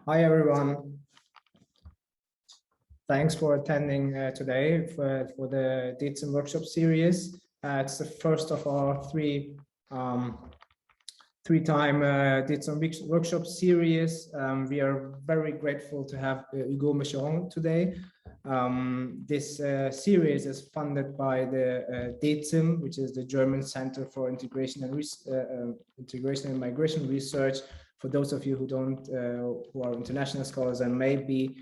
Hi, everyone. Thanks for attending today for the DeZIM workshop series. It's the first of our three-time DeZIM workshop series. We are very grateful to have Hugo Micheron today. This series is funded by the DeZIM, which is the German Center for Integration and Migration Research. For those of you who are international scholars and may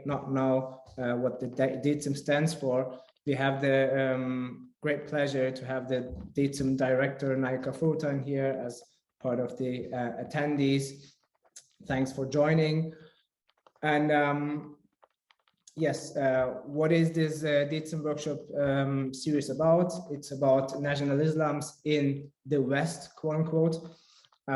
not know what the DeZIM stands for, we have the great pleasure to have the DeZIM director Naika Furtan here as part of the attendees. Thanks for joining. And yes, what is this DeZIM workshop series about? It's about national Islams in the West, quote unquote.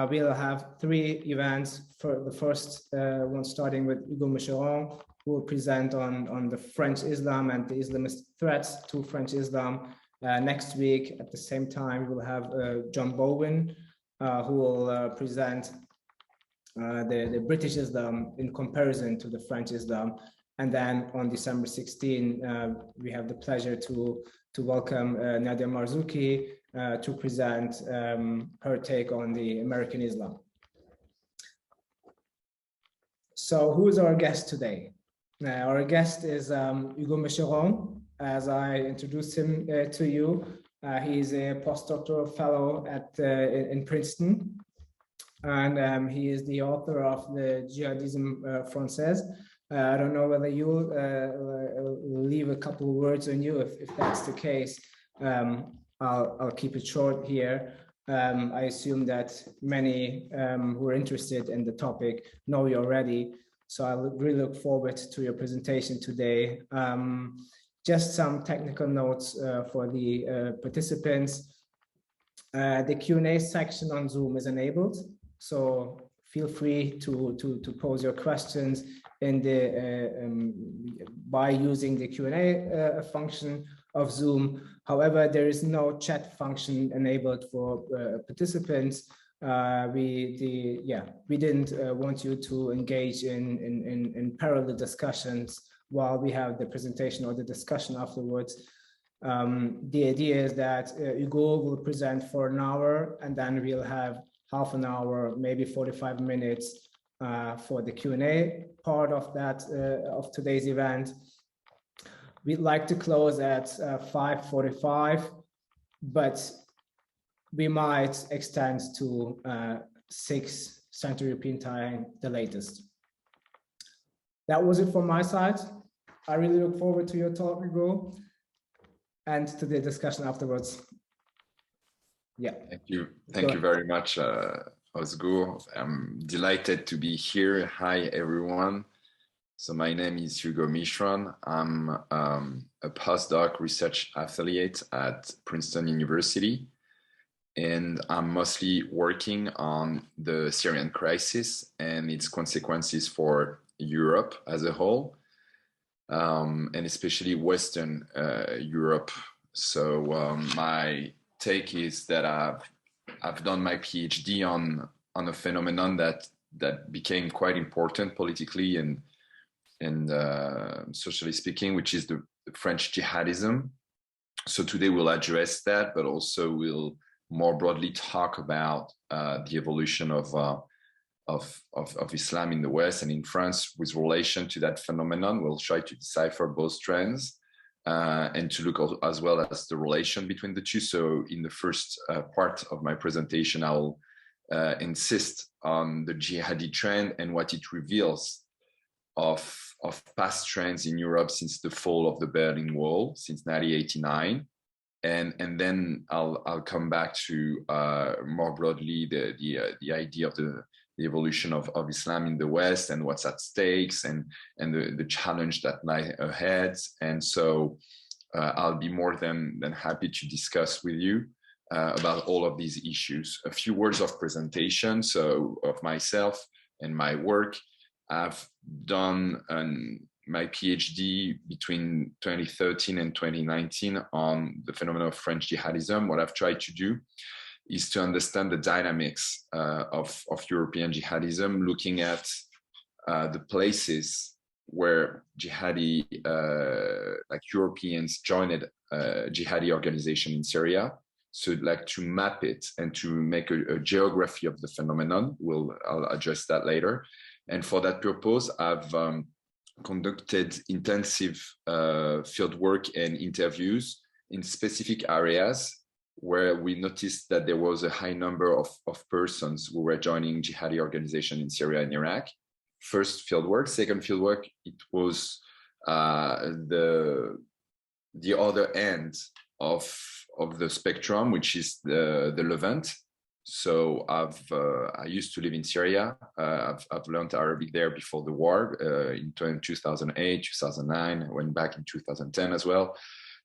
We'll have three events. For the first one starting with Hugo Micheron, who will present on the French Islam and the Islamist threats to French Islam. Next week, at the same time, we'll have John Bowen, who will present the British Islam in comparison to the French Islam. And then on December 16, we have the pleasure to welcome Nadia Marzouki to present her take on the American Islam. So who is our guest today? Our guest is Hugo Micheron. As I introduced him to you, he's a postdoctoral fellow in Princeton, and he is the author of the Jihadism français. I don't know whether you'll leave a couple of words on you. If that's the case, I'll keep it short here. I assume that many who are interested in the topic know you already, so I really look forward to your presentation today. Just some technical notes for the participants. The Q&A section on Zoom is enabled, so feel free to pose your questions in by using the Q&A function of Zoom. However, there is no chat function enabled for participants. We didn't want you to engage in parallel discussions while we have the presentation or the discussion afterwards. The idea is that Hugo will present for an hour, and then we'll have half an hour, maybe 45 minutes for the Q&A part of that of today's event. We'd like to close at 5:45, but we might extend to 6 Central European time, the latest. That was it from my side. I really look forward to your talk, Hugo, and to the discussion afterwards. Yeah. Thank you very much, Osgo. I'm delighted to be here. Hi, everyone. So my name is Hugo Mishran. I'm a postdoc research affiliate at Princeton University, and I'm mostly working on the Syrian crisis and its consequences for Europe as a whole, and especially Western Europe. So my take is that I've done my PhD on a phenomenon that became quite important politically and socially speaking, which is the French jihadism. So today we'll address that, but also we'll more broadly talk about the evolution of Islam in the West and in France with relation to that phenomenon. We'll try to decipher both trends and to look as well as the relation between the two. So in the first part of my presentation, I'll insist on the jihadi trend and what it reveals of past trends in Europe since the fall of the Berlin Wall, since 1989. And then I'll come back to more broadly the idea of the evolution of Islam in the West and what's at stakes and the challenge that lie ahead. And so I'll be more than happy to discuss with you about all of these issues. A few words of presentation, so of myself and my work. I've done my PhD between 2013 and 2019 on the phenomenon of French jihadism. What I've tried to do is to understand the dynamics of European jihadism, looking at the places where jihadi, like Europeans joined jihadi organization in Syria. So like to map it and to make a geography of the phenomenon. I'll address that later. And for that purpose, I've conducted intensive field work and interviews in specific areas where we noticed that there was a high number of persons who were joining jihadi organization in Syria and Iraq. First fieldwork. Second fieldwork, it was the other end of the spectrum, which is the Levant. So I used to live in Syria. I've learned Arabic there before the war in 2008, 2009. I went back in 2010 as well.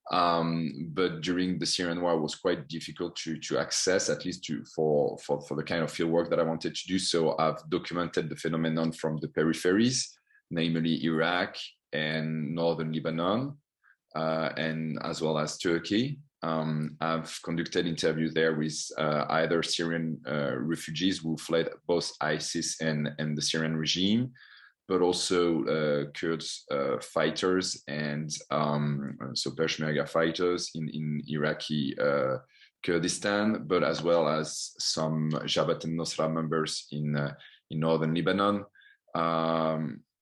But during the Syrian war, it was quite difficult to access, at least for the kind of field work that I wanted to do. So I've documented the phenomenon from the peripheries, namely Iraq and northern Lebanon, and as well as Turkey. I've conducted interviews there with either Syrian refugees who fled both ISIS and the Syrian regime, but also Kurds fighters and so Peshmerga fighters in Iraqi Kurdistan, but as well as some Jabhat al-Nusra members in northern Lebanon.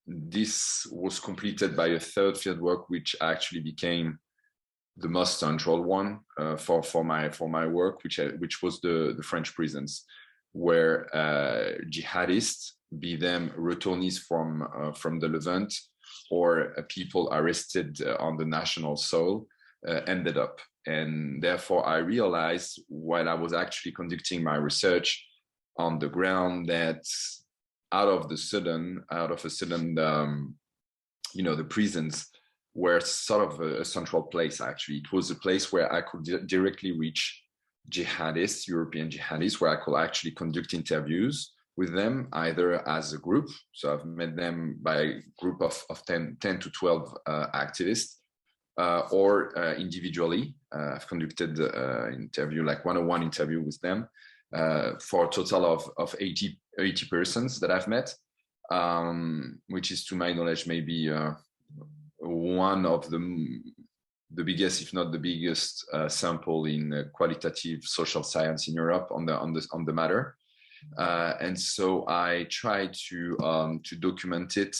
This was completed by a third fieldwork, which actually became the most central one for my work, which was the French prisons, where jihadists, be them returnees from the Levant or people arrested on the national soil, ended up. And therefore, I realized while I was actually conducting my research on the ground that out of a sudden, the prisons were sort of a central place. Actually, it was a place where I could directly reach jihadists, European jihadists, where I could actually conduct interviews with them, either as a group. So I've met them by a group of 10 to 12 activists, or individually. I've conducted interview, like one-on-one interview with them, for a total of 80 persons that I've met, which is, to my knowledge, maybe one of the biggest, if not the biggest, sample in qualitative social science in Europe on the matter. And so I try to document it,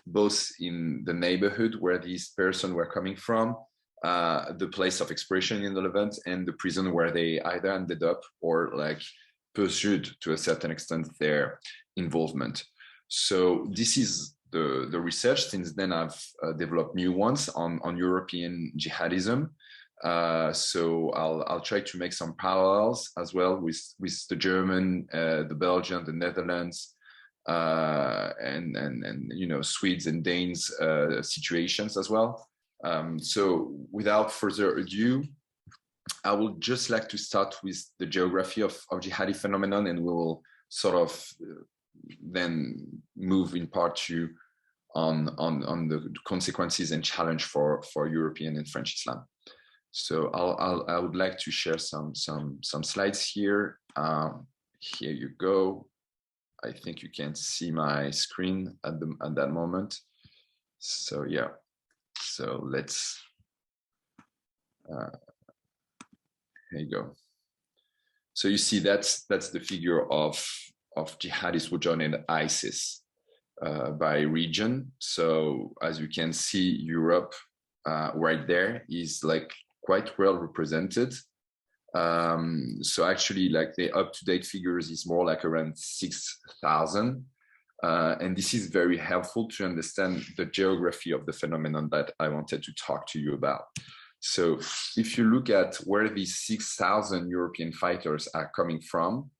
both in the neighborhood where these persons were coming from, the place of expression in the Levant, and the prison where they either ended up or like pursued to a certain extent their involvement. So this is the research. Since then, I've developed new ones on European jihadism. So I'll try to make some parallels as well with the German, the Belgian, the Netherlands, and Swedes and Danes situations as well. So without further ado, I would just like to start with the geography of jihadi phenomenon, and we will sort of then move in part two on the consequences and challenge for European and French Islam. So I would like to share some slides here. Here you go. I think you can see my screen at that moment. So yeah. So let's. Here you go. So you see that's the figure of jihadists who joined ISIS by region. So as you can see, Europe right there is like quite well represented. So actually, like the up-to-date figures is more like around 6,000. And this is very helpful to understand the geography of the phenomenon that I wanted to talk to you about. So if you look at where these 6,000 European fighters are coming from,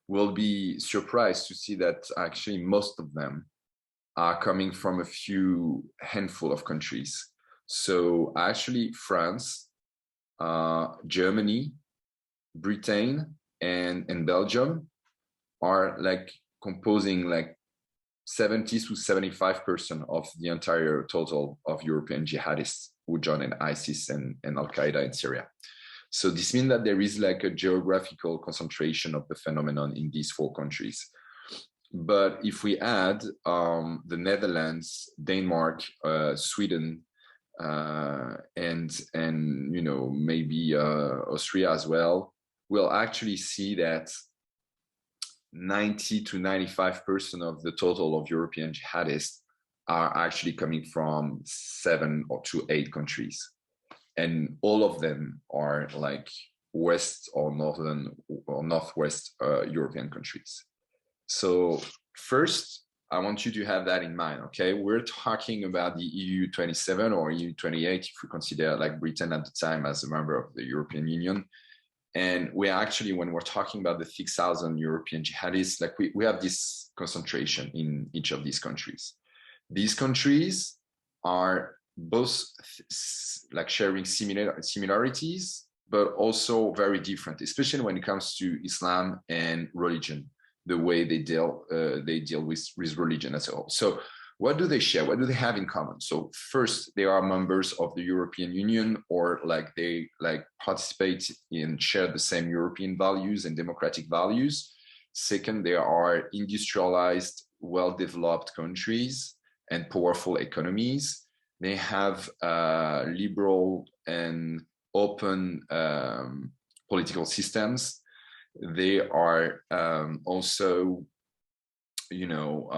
we'll be surprised to see that actually most of them are coming from a few handful of countries. So actually France, Germany, Britain, and Belgium are like composing like 70 to 75% of the entire total of European jihadists who joined ISIS and Al-Qaeda in Syria. So this means that there is like a geographical concentration of the phenomenon in these four countries. But if we add the Netherlands, Denmark, Sweden, and you know, maybe Austria as well, we'll actually see that 90 to 95% of the total of European jihadists are actually coming from 7 to 8 countries. And all of them are like West or Northern or Northwest European countries. So first, I want you to have that in mind, okay? We're talking about the EU 27 or EU 28, if we consider like Britain at the time as a member of the European Union. And we actually, when we're talking about the 6,000 European jihadists, like we have this concentration in each of these countries. These countries are both like sharing similarities, but also very different, especially when it comes to Islam and religion, the way they deal with religion as a whole. So what do they share? What do they have in common? So first, they are members of the European Union, or like they like participate in, share the same European values and democratic values. Second, they are industrialized, well-developed countries and powerful economies. They have liberal and open political systems. They are also, you know,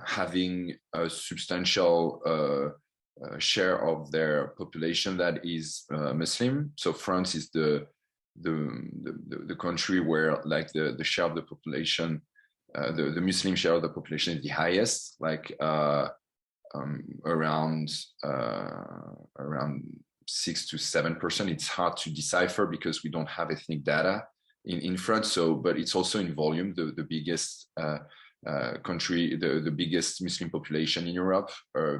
having a substantial share of their population that is Muslim. So France is the country where like the share of the population, the Muslim share of the population is the highest, like around 6 to 7%. It's hard to decipher because we don't have ethnic data in France. So, but it's also in volume the biggest country, the biggest Muslim population in Europe,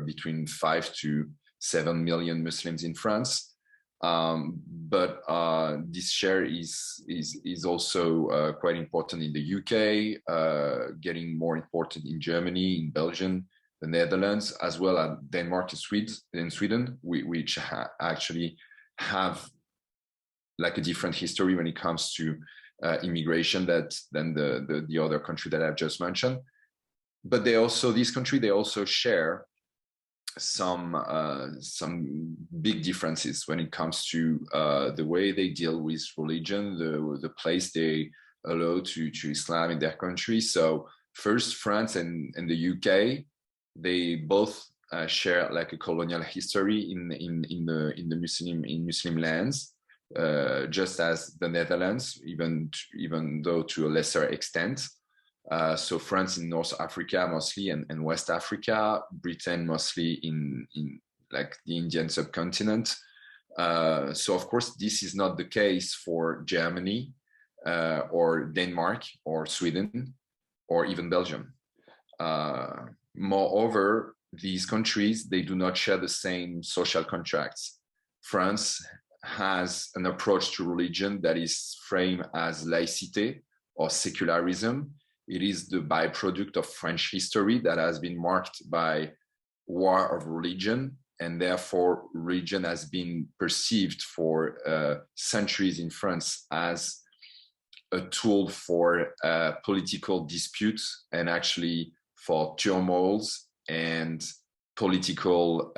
between 5 to 7 million Muslims in France. But this share is also quite important in the UK, getting more important in Germany, in Belgium, the Netherlands, as well as Denmark and Sweden, which actually have like a different history when it comes to immigration than the other country that I've just mentioned. But these countries, they also share some big differences when it comes to the way they deal with religion, the place they allow to Islam in their country. So first, France and the UK, they both share like a colonial history in Muslim lands, just as the Netherlands, even though to a lesser extent. So France in North Africa mostly, and West Africa, Britain mostly in like the Indian subcontinent. So of course, this is not the case for Germany or Denmark or Sweden or even Belgium. Moreover, these countries, they do not share the same social contracts. France has an approach to religion that is framed as laicite or secularism. It is the byproduct of French history that has been marked by war of religion, and therefore religion has been perceived for centuries in France as a tool for political disputes and actually for turmoils and political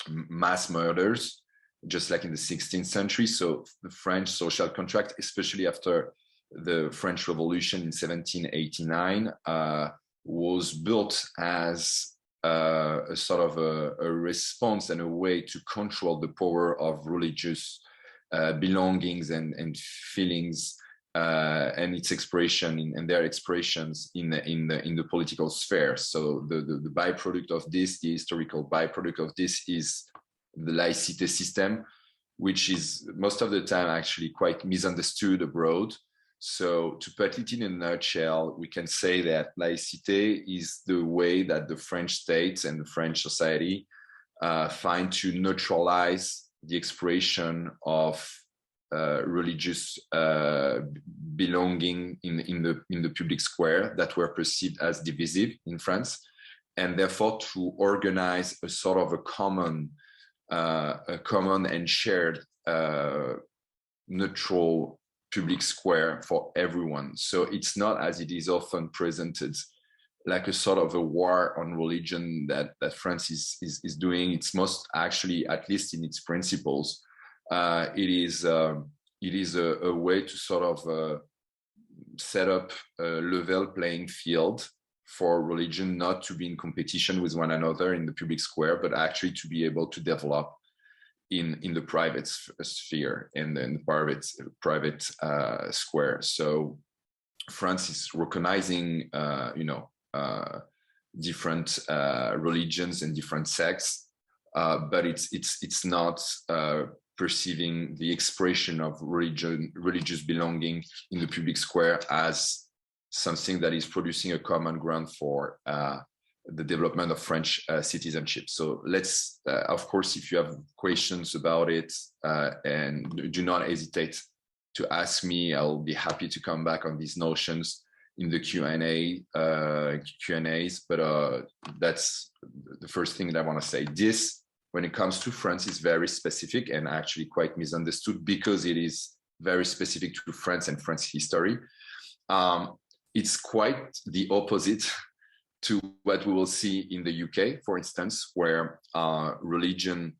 mass murders, just like in the 16th century. So the French social contract, especially after the French Revolution in 1789, was built as a sort of a response and a way to control the power of religious belongings and feelings, and its expression and their expressions in the political sphere. So the byproduct of this, the historical byproduct of this, is the Lycite system, which is most of the time actually quite misunderstood abroad. So to put it in a nutshell, we can say that laïcité is the way that the French state and the French society find to neutralize the expression of religious belonging in the public square that were perceived as divisive in France, and therefore to organize a sort of a common and shared neutral public square for everyone. So it's not, as it is often presented, like a sort of a war on religion that France is doing. It's most actually, at least in its principles, it is a way to sort of set up a level playing field for religion, not to be in competition with one another in the public square, but actually to be able to develop in the private sphere and in the private square. So France is recognizing, different religions and different sects, but it's not perceiving the expression of religious belonging in the public square as something that is producing a common ground for the development of French citizenship. So let's, of course, if you have questions about it, and do not hesitate to ask me, I'll be happy to come back on these notions in the Q&As, but that's the first thing that I want to say. This, when it comes to France, is very specific and actually quite misunderstood because it is very specific to France and French history. It's quite the opposite to what we will see in the UK, for instance, where religion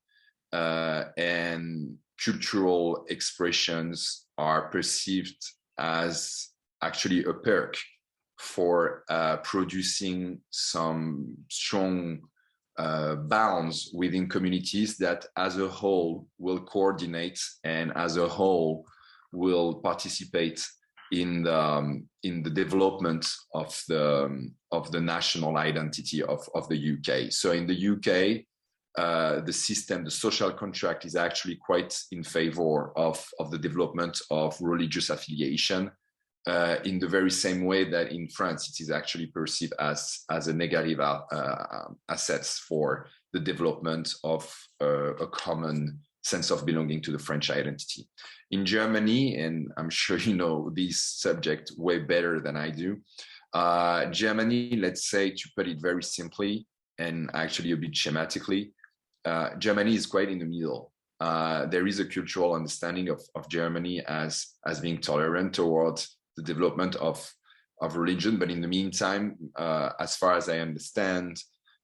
and cultural expressions are perceived as actually a perk for producing some strong bounds within communities that as a whole will coordinate and as a whole will participate in the development of the national identity of the UK. So in the UK, the system, the social contract is actually quite in favor of the development of religious affiliation, in the very same way that in France it is actually perceived as a negative assets for the development of a common sense of belonging to the French identity. In Germany, and I'm sure you know this subject way better than I do, Germany, let's say, to put it very simply and actually a bit schematically, Germany is quite in the middle. There is a cultural understanding of Germany as being tolerant towards the development of religion, but in the meantime, as far as I understand,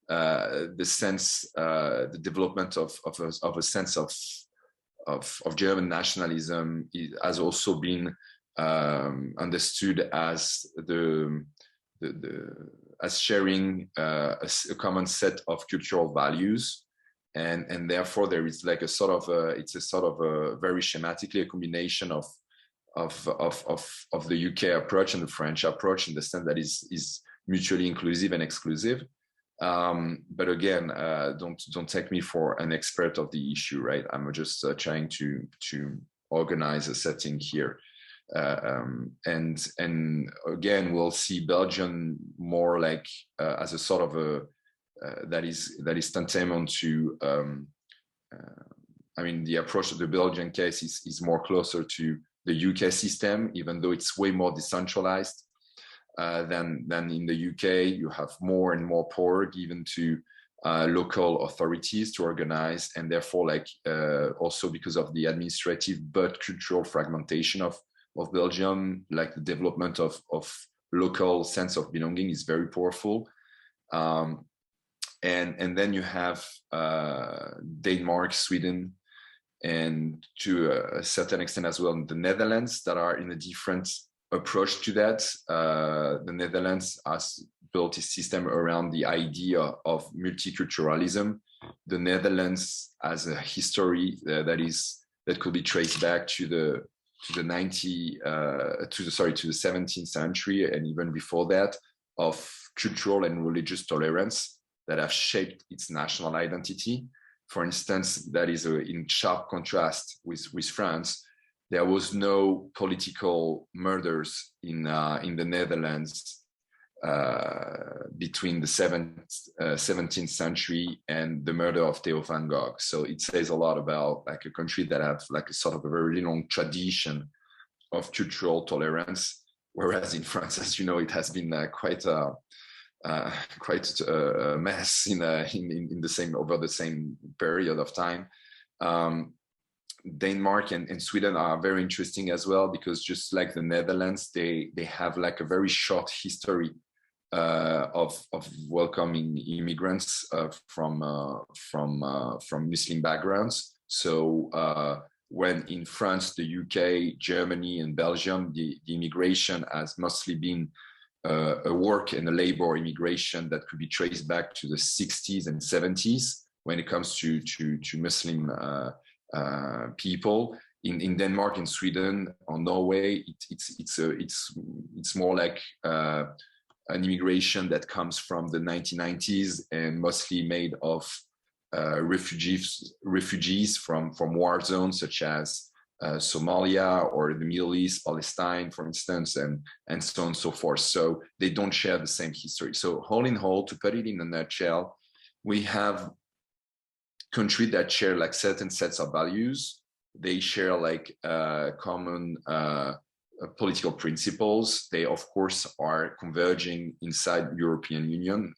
the development of a sense of German nationalism has also been understood as as sharing a common set of cultural values, and therefore there is like it's a sort of a very schematically a combination of the UK approach and the French approach in the sense that is mutually inclusive and exclusive. But again, don't take me for an expert of the issue, right? I'm just trying to organize a setting here. And again, we'll see Belgium more like as a sort of a that is tantamount to I mean, the approach of the Belgian case is more closer to the UK system, even though it's way more decentralized than in the UK. You have more and more power given to local authorities to organize, and therefore, also because of the administrative but cultural fragmentation of Belgium, like the development of local sense of belonging is very powerful. And then you have Denmark, Sweden, and to a certain extent as well the Netherlands that are in a different approach to that. The Netherlands has built a system around the idea of multiculturalism. The Netherlands has a history that could be traced back to the 17th century and even before that, of cultural and religious tolerance that have shaped its national identity. For instance, that is in sharp contrast with France. There was no political murders in the Netherlands between the 17th century and the murder of Theo van Gogh. So it says a lot about like a country that have like a sort of a very long tradition of cultural tolerance, whereas in France, as you know, it has been quite a mess in the same over the same period of time. Denmark and Sweden are very interesting as well, because just like the Netherlands, they have like a very short history of welcoming immigrants from Muslim backgrounds. So when in France, the UK, Germany, and Belgium, the immigration has mostly been a work and a labor immigration that could be traced back to the 60s and 70s when it comes to Muslim people. In Denmark, in Sweden, or Norway, it's more like an immigration that comes from the 1990s and mostly made of refugees from war zones such as Somalia or the Middle East, Palestine, for instance, and so on and so forth. So they don't share the same history. So all in all, to put it in a nutshell, we have countries that share like certain sets of values. They share like common political principles. They, of course, are converging inside the European Union.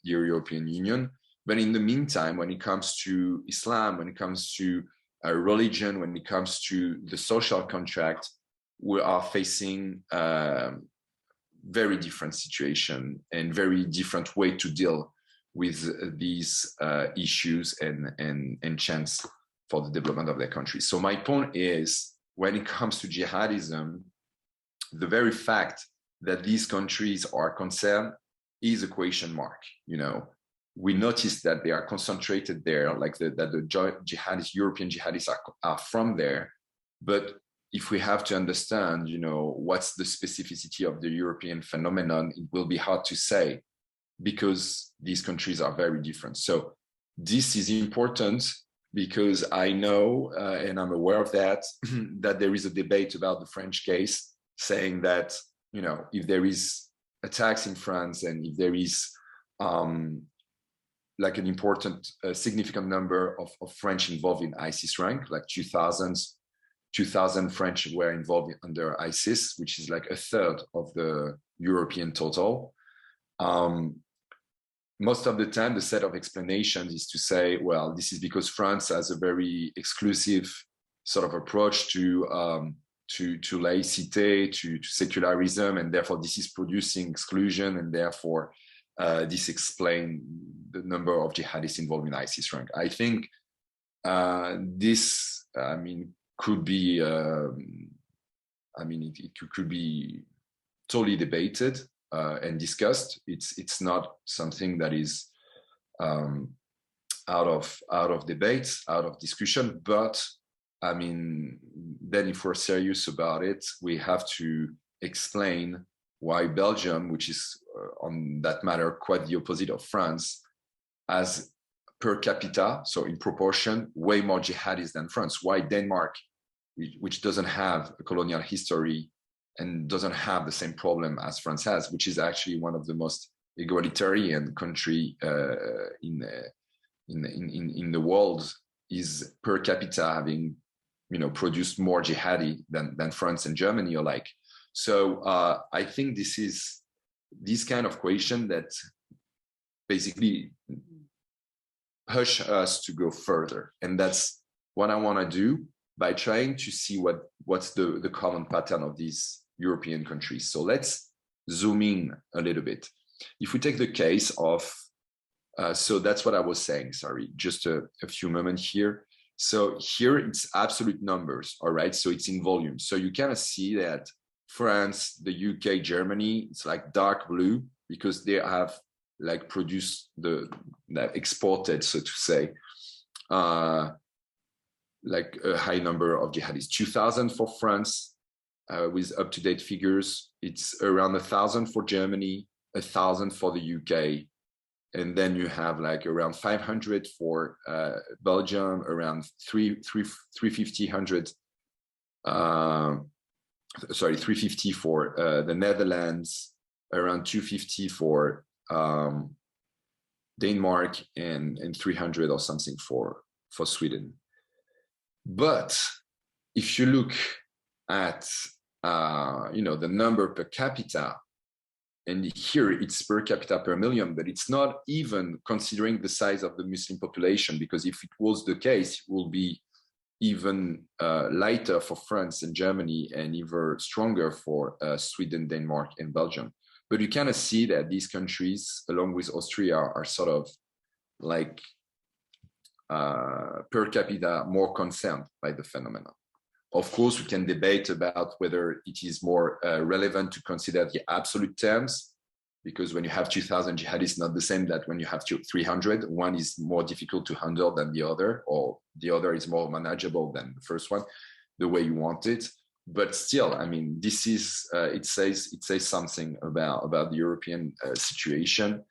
But in the meantime, when it comes to Islam, when it comes to religion, when it comes to the social contract, we are facing very different situation and very different way to deal with these issues and chance for the development of their country. So my point is, when it comes to jihadism, the very fact that these countries are concerned is a question mark. You know, we notice that they are concentrated there, like that the jihadists, European jihadists are from there. But if we have to understand, you know, what's the specificity of the European phenomenon, it will be hard to say, because these countries are very different. So this is important, because I know, and I'm aware of that, that there is a debate about the French case, saying that, you know, if there is attacks in France and if there is like an important, significant number of French involved in ISIS rank, like 2,000 French were involved under ISIS, which is like a third of the European total. Most of the time, the set of explanations is to say, well, this is because France has a very exclusive sort of approach to laicite, to secularism, and therefore this is producing exclusion, and therefore this explains the number of jihadists involved in ISIS rank. I think this, I mean, could be, it could be totally debated and discussed. It's not something that is out of debate, out of discussion. But I mean, then if we're serious about it, we have to explain why Belgium, which is on that matter quite the opposite of France, has per capita, so in proportion, way more jihadists than France. Why Denmark, which doesn't have a colonial history and doesn't have the same problem as France has, which is actually one of the most egalitarian country in the world, is per capita having, you know, produced more jihadi than France and Germany alike. So I think this is this kind of question that basically push us to go further, and that's what I want to do by trying to see what's the common pattern of these European countries. So let's zoom in a little bit. If we take the case of, so that's what I was saying, sorry, just a few moments here. So here it's absolute numbers, all right? So it's in volume. So you kind of see that France, the UK, Germany, it's like dark blue, because they have like produced exported, so to say, like a high number of jihadists. 2,000 for France, with up-to-date figures. It's around 1,000 for Germany, 1,000 for the UK. And then you have like around 500 for Belgium, around 350 for the Netherlands, around 250 for Denmark, and 300 or something for Sweden. But if you look at the number per capita, and here it's per capita per million, but it's not even considering the size of the Muslim population, because if it was the case, it will be even lighter for France and Germany, and even stronger for Sweden, Denmark, and Belgium. But you kind of see that these countries, along with Austria, are sort of like per capita more concerned by the phenomenon. Of course, we can debate about whether it is more relevant to consider the absolute terms, because when you have 2,000 jihadists, not the same that when you have 300, one is more difficult to handle than the other, or the other is more manageable than the first one, the way you want it. But still, I mean, this is it says something about the European situation,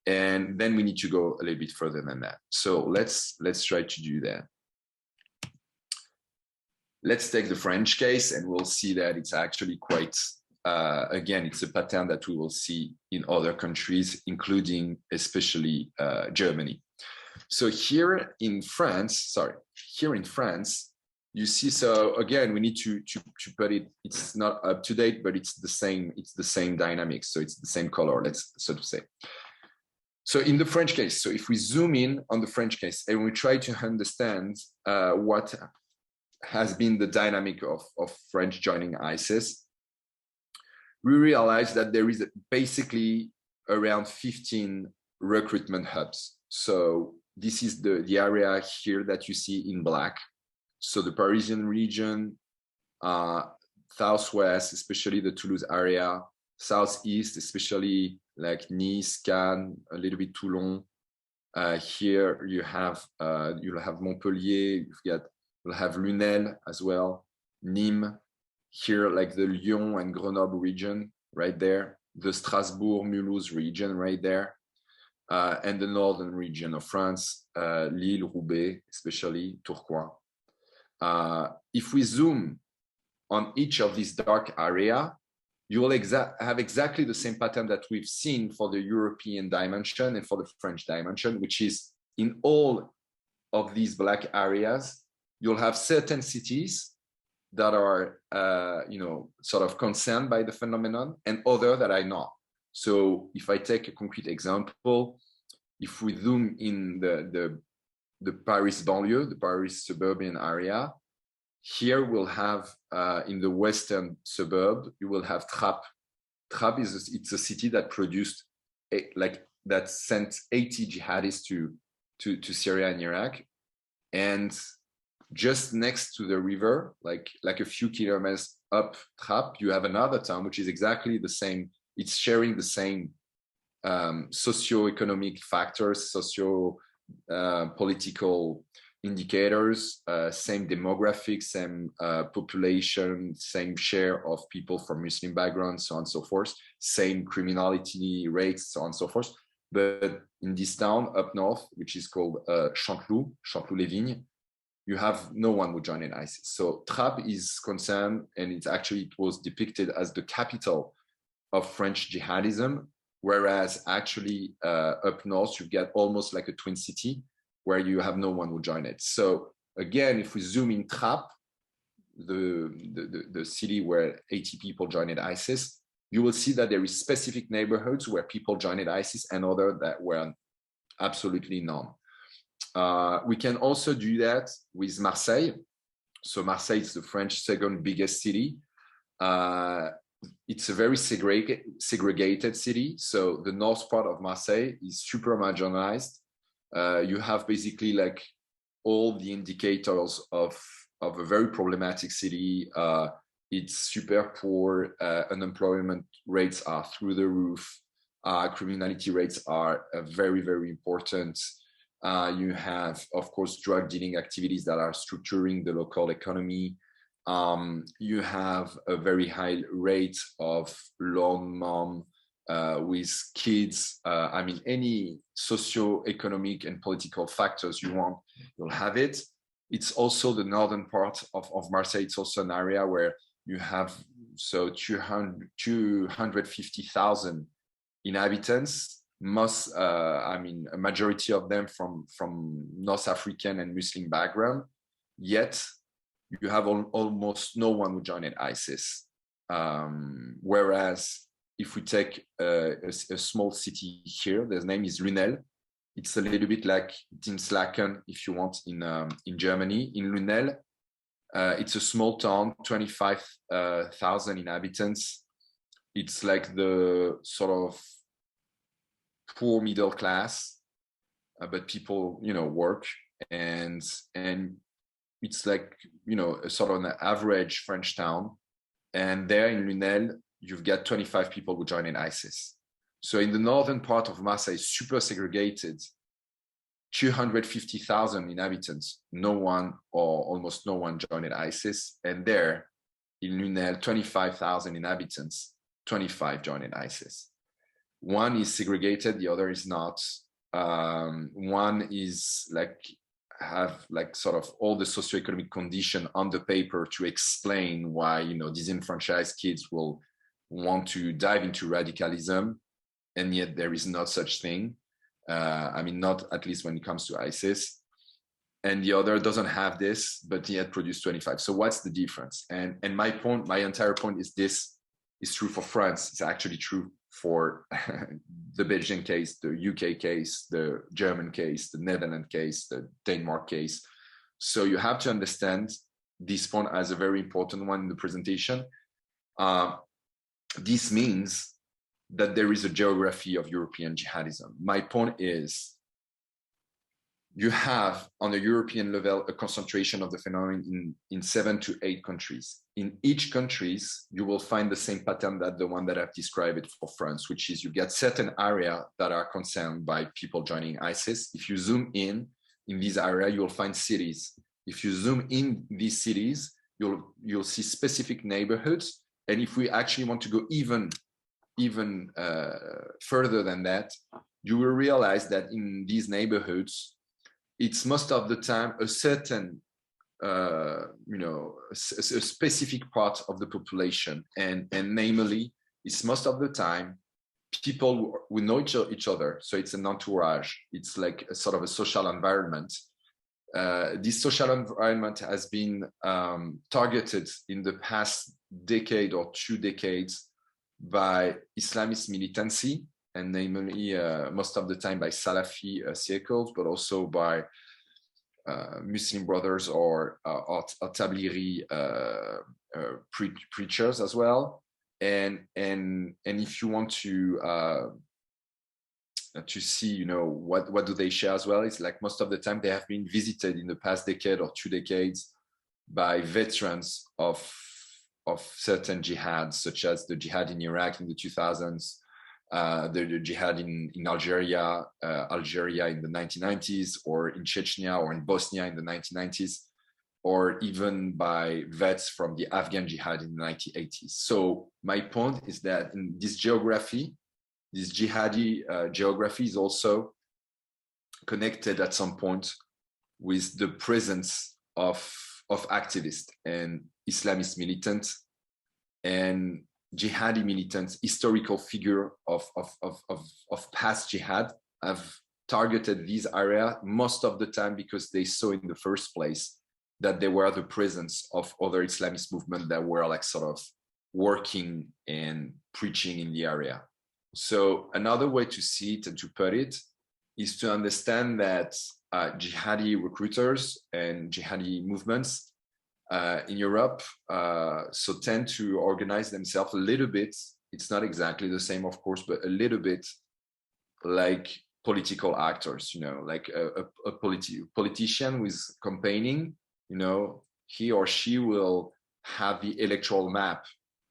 and then we need to go a little bit further than that. So let's try to do that. Let's take the French case, and we'll see that it's actually quite. Again, it's a pattern that we will see in other countries, including especially Germany. So here in France, you see. So again, we need to put it. It's not up to date, but it's the same. It's the same dynamics. So it's the same color. Let's so to say. So in the French case, so if we zoom in on the French case and we try to understand what has been the dynamic of French joining ISIS. We realize that there is basically around 15 recruitment hubs. So this is the area here that you see in black. So the Parisian region, southwest, especially the Toulouse area, southeast, especially like Nice, Cannes, a little bit Toulon. Here you have you'll have Montpellier, you'll have Lunel as well, Nîmes. Here, like the Lyon and Grenoble region, right there, the Strasbourg, Mulhouse region, right there, and the northern region of France, Lille, Roubaix, especially Tourcoing. If we zoom on each of these dark area, you will have exactly the same pattern that we've seen for the European dimension and for the French dimension, which is in all of these black areas, you'll have certain cities that are, sort of concerned by the phenomenon, and other that are not. So if I take a concrete example, if we zoom in the Paris banlieue, the Paris suburban area, here we'll have in the western suburb, you will have Trappes. Trappes it's a city that produced that sent 80 jihadists to Syria and Iraq, and just next to the river, like a few kilometers up Trappes, you have another town which is exactly the same. It's sharing the same socio-economic factors, socio-political indicators, same demographics, same population, same share of people from Muslim backgrounds, so on and so forth, same criminality rates, so on and so forth. But in this town up north, which is called Chanteloup-les-Vignes, you have no one who joined ISIS. So Trappes is concerned, and it was depicted as the capital of French jihadism, whereas actually up north, you get almost like a twin city where you have no one who joined it. So again, if we zoom in Trappes, the city where 80 people joined ISIS, you will see that there is specific neighborhoods where people joined ISIS and other that were absolutely none. We can also do that with Marseille. So Marseille is the French second biggest city. It's a very segregated city. So the north part of Marseille is super marginalized. You have basically like all the indicators of a very problematic city. It's super poor. Unemployment rates are through the roof. Criminality rates are very, very important. You have, of course, drug dealing activities that are structuring the local economy. You have a very high rate of lone mom with kids. Any socio-economic and political factors you want, you'll have it. It's also the northern part of Marseille. It's also an area where you have 250,000 inhabitants. A majority of them from North African and Muslim background, yet you have almost no one who joined ISIS. Whereas if we take a small city here, the name is Lunel. It's a little bit like Dinslaken, if you want, in Germany. In Lunel, It's a small town, 25,000 inhabitants. It's like the sort of poor middle class, but people, work, and it's like, a sort of an average French town. And there in Lunel, you've got 25 people who join in ISIS. So in the northern part of Marseille, super segregated, 250,000 inhabitants, no one or almost no one joined ISIS. And there in Lunel, 25,000 inhabitants, 25 joined ISIS. One is segregated, the other is not. One is have sort of all the socioeconomic condition on the paper to explain why, disenfranchised kids will want to dive into radicalism, and yet there is not such thing. Not at least when it comes to ISIS. And the other doesn't have this, but yet produced 25. So what's the difference? And my point, my entire point is this is true for France. It's actually true for the Belgian case, the UK case, the German case, the Netherlands case, the Denmark case. So you have to understand this point as a very important one in the presentation. This means that there is a geography of European jihadism. My point is, you have on a European level a concentration of the phenomenon in 7 to 8 countries. In each countries, you will find the same pattern that the one that I've described it for France, which is you get certain areas that are concerned by people joining ISIS. If you zoom in these areas, you'll find cities. If you zoom in these cities, you'll see specific neighborhoods. And if we actually want to go even further than that, you will realize that in these neighborhoods, it's most of the time a certain, a specific part of the population, and namely, it's most of the time people who know each other. So it's an entourage. It's like a sort of a social environment. This social environment has been targeted in the past decade or 2 decades by Islamist militancy, and namely most of the time by Salafi circles, but also by Muslim Brothers or Tablighi preachers as well. And if you want to see, what do they share as well, it's like most of the time they have been visited in the past decade or 2 decades by veterans of certain jihads, such as the jihad in Iraq in the 2000s, the jihad in Algeria in the 1990s, or in Chechnya or in Bosnia in the 1990s, or even by vets from the Afghan jihad in the 1980s. So my point is that in this geography, this jihadi geography is also connected at some point with the presence of activists and Islamist militants and jihadi militants, historical figure of past jihad, have targeted these areas most of the time because they saw in the first place that there were the presence of other Islamist movements that were like sort of working and preaching in the area. So another way to see it and to put it is to understand that jihadi recruiters and jihadi movements in Europe so tend to organize themselves a little bit. It's not exactly the same, of course, but a little bit like political actors, like a politician who is campaigning, he or she will have the electoral map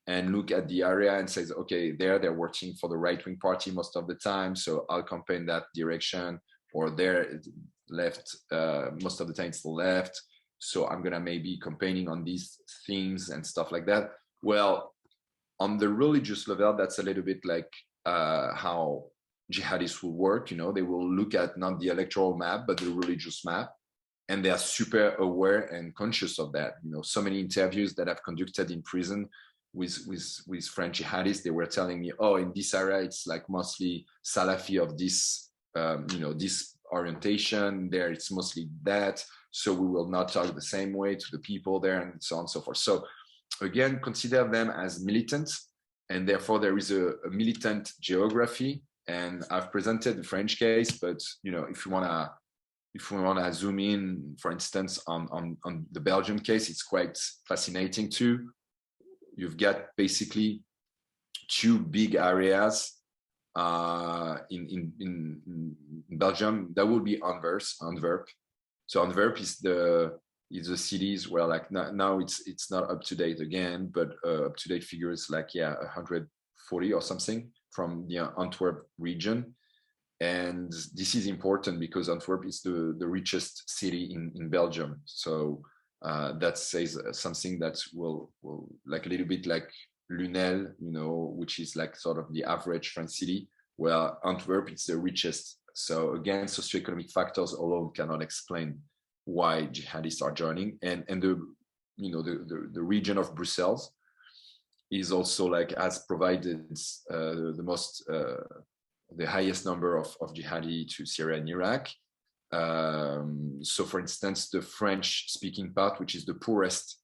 and look at the area and says, okay, they're working for the right-wing party most of the time, so I'll campaign that direction, or they're left, most of the time it's the left, so I'm gonna maybe campaigning on these things and stuff like that. Well, on the religious level, that's a little bit like how jihadists will work. They will look at not the electoral map, but the religious map, and they are super aware and conscious of that. So many interviews that I've conducted in prison with French jihadists, they were telling me, oh, in this area, it's like mostly Salafi of this, this orientation. There, it's mostly that. So we will not talk the same way to the people there, and so on and so forth. So again, consider them as militants, and therefore there is a militant geography. And I've presented the French case, but if you want to if we want to zoom in, for instance, on the Belgium case, it's quite fascinating too. You've got basically two big areas in Belgium. That would be Antwerp. So Antwerp is the cities where, like, now it's not up to date again, but up to date figures like 140 or something from the Antwerp region. And this is important because Antwerp is the richest city in Belgium. So that says something that will like a little bit like Lunel, you know, which is like sort of the average French city, where Antwerp is the richest. So again, socioeconomic factors alone cannot explain why jihadists are joining. And the region of Brussels is also like has provided the highest number of jihadi to Syria and Iraq. So for instance, the French speaking part, which is the poorest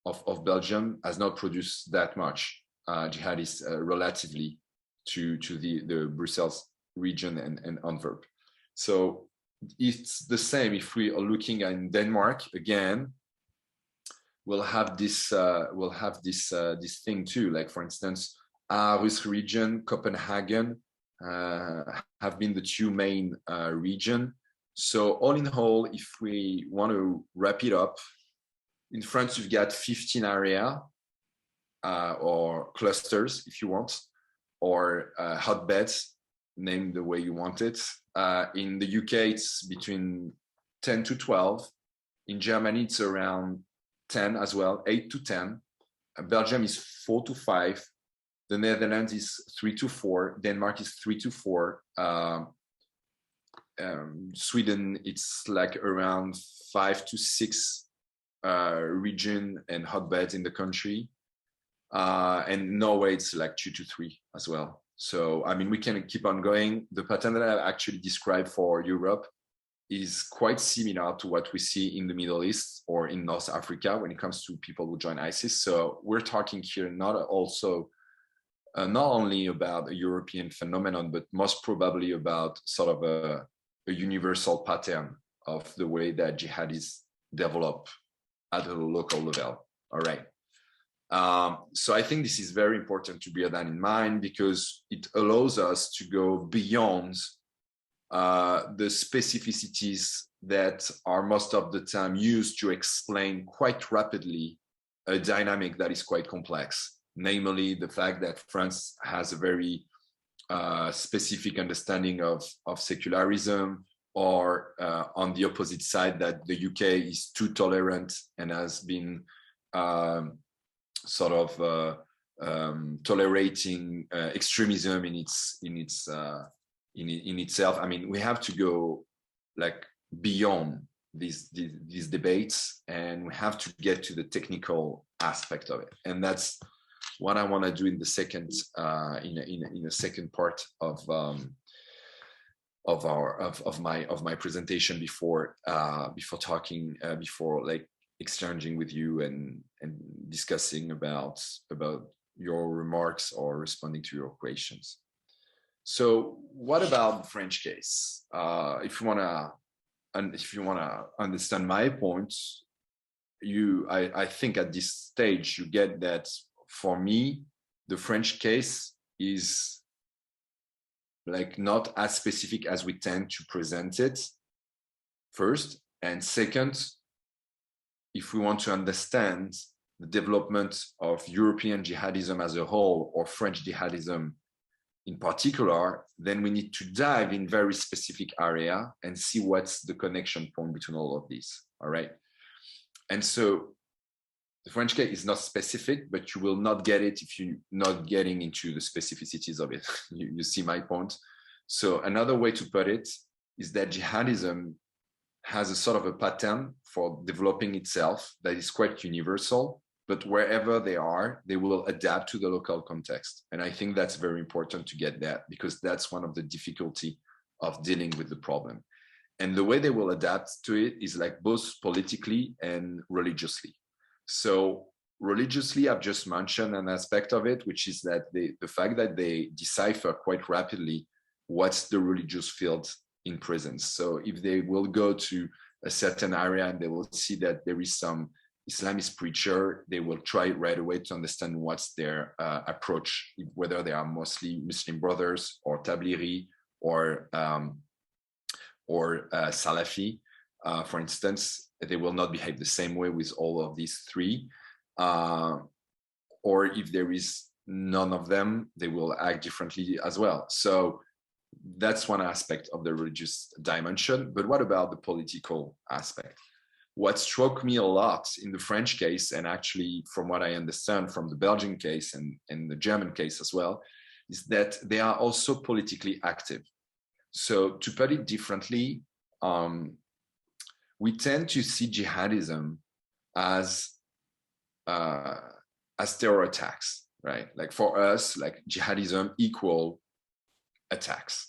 of Belgium, has not produced that much jihadists relatively to the Brussels region and Antwerp. So it's the same if we are looking at Denmark again. We'll have this thing too. Like for instance, Aarhus region, Copenhagen have been the two main region. So all in all, if we want to wrap it up, in France you've got 15 area or clusters, if you want, or hotbeds, named the way you want it. In the UK, it's between 10 to 12. In Germany, it's around 10 as well, 8 to 10. Belgium is 4 to 5. The Netherlands is 3 to 4. Denmark is 3 to 4. Sweden, it's like around 5 to 6 region and hotbeds in the country. And Norway, it's like 2 to 3 as well. So, I mean, we can keep on going. The pattern that I've actually described for Europe is quite similar to what we see in the Middle East or in North Africa when it comes to people who join ISIS. So we're talking here not only about a European phenomenon, but most probably about sort of a universal pattern of the way that jihadis develop at a local level. All right. So I think this is very important to bear that in mind, because it allows us to go beyond the specificities that are most of the time used to explain quite rapidly a dynamic that is quite complex, namely the fact that France has a very specific understanding of secularism, or on the opposite side, that the UK is too tolerant and has been sort of tolerating extremism in itself. I mean, we have to go like beyond these debates, and we have to get to the technical aspect of it. And that's what I want to do in the second in the second part of my presentation before like exchanging with you and discussing about your remarks or responding to your questions. So what about the French case? If you wanna understand my point, I think at this stage you get that for me, the French case is like not as specific as we tend to present it, first. And second, if we want to understand the development of European jihadism as a whole, or French jihadism in particular, then we need to dive in very specific area and see what's the connection point between all of these. All right. And so the French case is not specific, but you will not get it if you're not getting into the specificities of it. You see my point. So another way to put it is that jihadism has a sort of a pattern for developing itself that is quite universal, but wherever they are, they will adapt to the local context. And I think that's very important to get that, because that's one of the difficulty of dealing with the problem. And the way they will adapt to it is like both politically and religiously. So religiously, I've just mentioned an aspect of it, which is that the fact that they decipher quite rapidly what's the religious field in presence. So if they will go to a certain area and they will see that there is some Islamist preacher, they will try right away to understand what's their approach, whether they are mostly Muslim Brothers or Tablighi or Salafi, for instance. They will not behave the same way with all of these three. Or if there is none of them, they will act differently as well. So that's one aspect of the religious dimension. But what about the political aspect? What struck me a lot in the French case, and actually from what I understand from the Belgian case and the German case as well, is that they are also politically active. So to put it differently, we tend to see jihadism as terror attacks, right? Like for us, like jihadism equal attacks.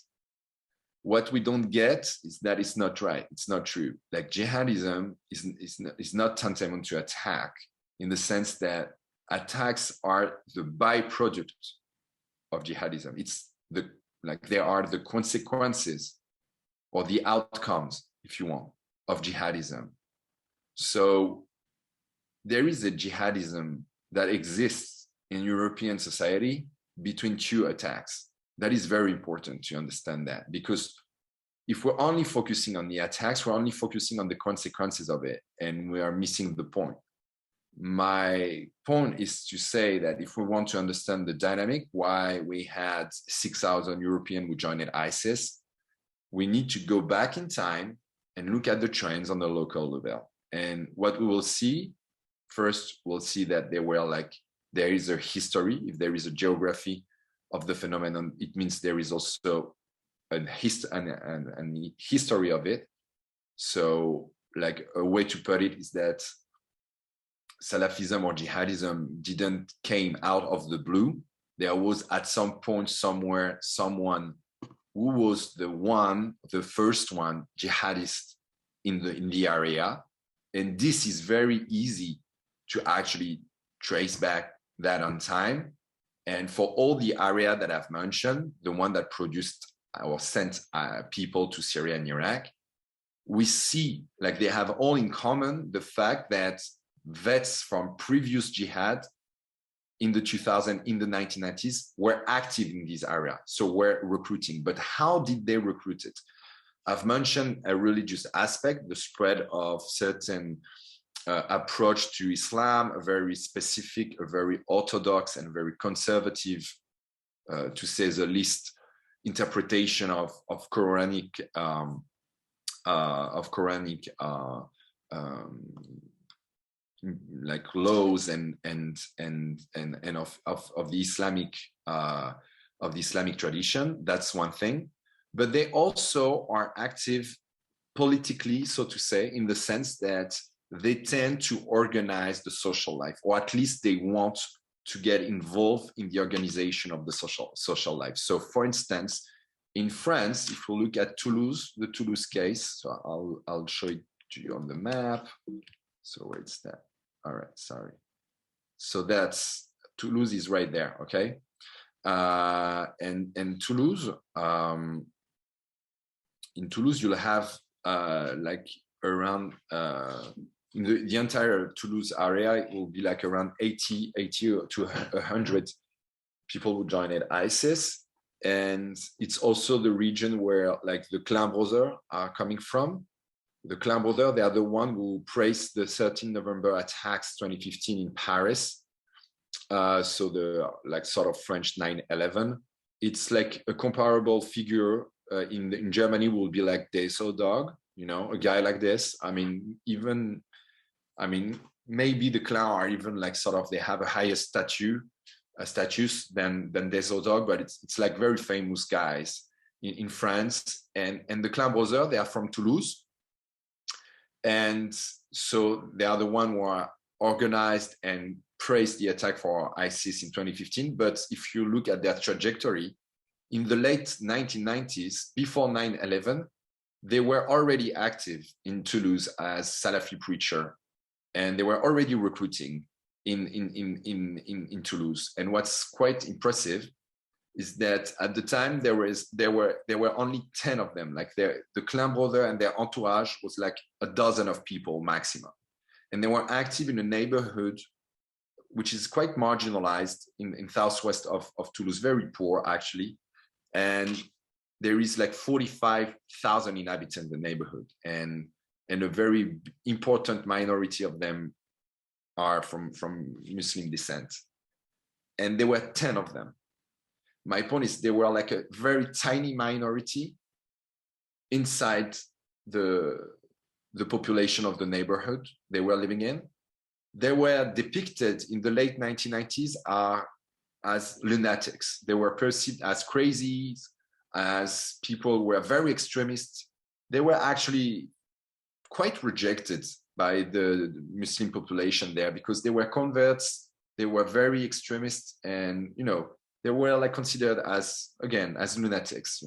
What we don't get is that it's not right. It's not true. Like jihadism is not tantamount to attack in the sense that attacks are the byproduct of jihadism. It's they are the consequences or the outcomes, if you want, of jihadism. So there is a jihadism that exists in European society between two attacks. That is very important to understand that, because if we're only focusing on the attacks, we're only focusing on the consequences of it, and we are missing the point. My point is to say that if we want to understand the dynamic, why we had 6,000 Europeans who joined ISIS, we need to go back in time and look at the trends on the local level. And what we will see, first, we'll see that there is a history. If there is a geography of the phenomenon, it means there is also a history of it. So like a way to put it is that Salafism or jihadism didn't came out of the blue. There was at some point somewhere someone who was the first one jihadist in the area. And this is very easy to actually trace back that on time. And for all the area that I've mentioned, the one that produced or sent people to Syria and Iraq, we see like they have all in common the fact that vets from previous jihad in the 1990s were active in this area, so were recruiting. But how did they recruit it? I've mentioned a religious aspect, the spread of certain approach to Islam, a very specific, a very orthodox and very conservative, to say the least, interpretation of Quranic like laws and of the Islamic tradition. That's one thing. But they also are active politically, so to say, in the sense that they tend to organize the social life, or at least they want to get involved in the organization of the social life. So for instance, in France, if we look at Toulouse, the Toulouse case, so I'll show it to you on the map. So where is that? All right, sorry. So that's Toulouse is right there, okay? And Toulouse, in Toulouse, you'll have like around in the entire Toulouse area, it will be like around 80 to 100 people who joined ISIS. And it's also the region where like the Clan Brothers are coming from. The Clan Brothers, they are the one who praised the 13 November attacks 2015 in Paris. So the like sort of French 9/11. It's like a comparable figure in Germany will be like DeZIM, you know, a guy like this. Maybe the Clan are even like sort of, they have a higher status than DeZIM, but it's like very famous guys in France. And the Clan Brothers, they are from Toulouse. And so they are the one who are organized and praised the attack for ISIS in 2015. But if you look at their trajectory, in the late 1990s, before 9/11, they were already active in Toulouse as Salafi preacher, and they were already recruiting in Toulouse. And what's quite impressive is that at the time there were only 10 of them. Like the clan brother and their entourage was like a dozen of people maximum, and they were active in a neighborhood which is quite marginalized in southwest of Toulouse, very poor actually, and there is like 45,000 inhabitants in the neighborhood, and a very important minority of them are from Muslim descent, and there were 10 of them. My point is they were like a very tiny minority inside the population of the neighborhood they were living in. They were depicted in the late 1990s as lunatics. They were perceived as crazies, as people who were very extremist. They were actually quite rejected by the Muslim population there because they were converts. They were very extremist, and they were like considered as lunatics.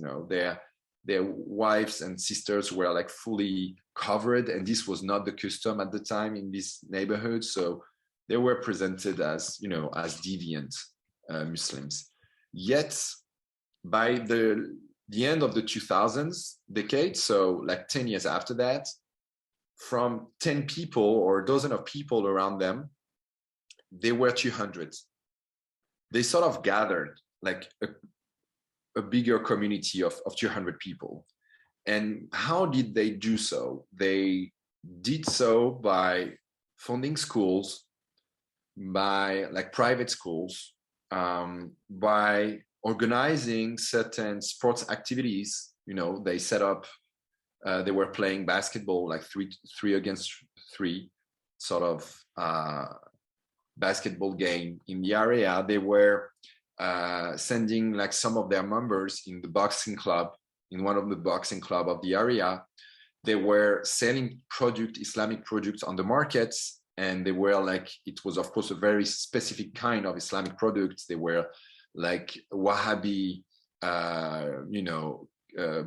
Their wives and sisters were like fully covered, and this was not the custom at the time in this neighborhood. So they were presented as as deviant Muslims. Yet by the end of the 2000s decade, so like 10 years after that, from 10 people or a dozen of people around them, they were 200. They sort of gathered like a bigger community of 200 people. And how did they do so? They did so by funding schools, by like private schools, by organizing certain sports activities. They set up, they were playing basketball, like three against three sort of basketball game in the area. They were sending like some of their members in the boxing club, in one of the boxing club of the area. They were selling Islamic products on the markets, and they were like, it was of course a very specific kind of Islamic products. They were like Wahhabi,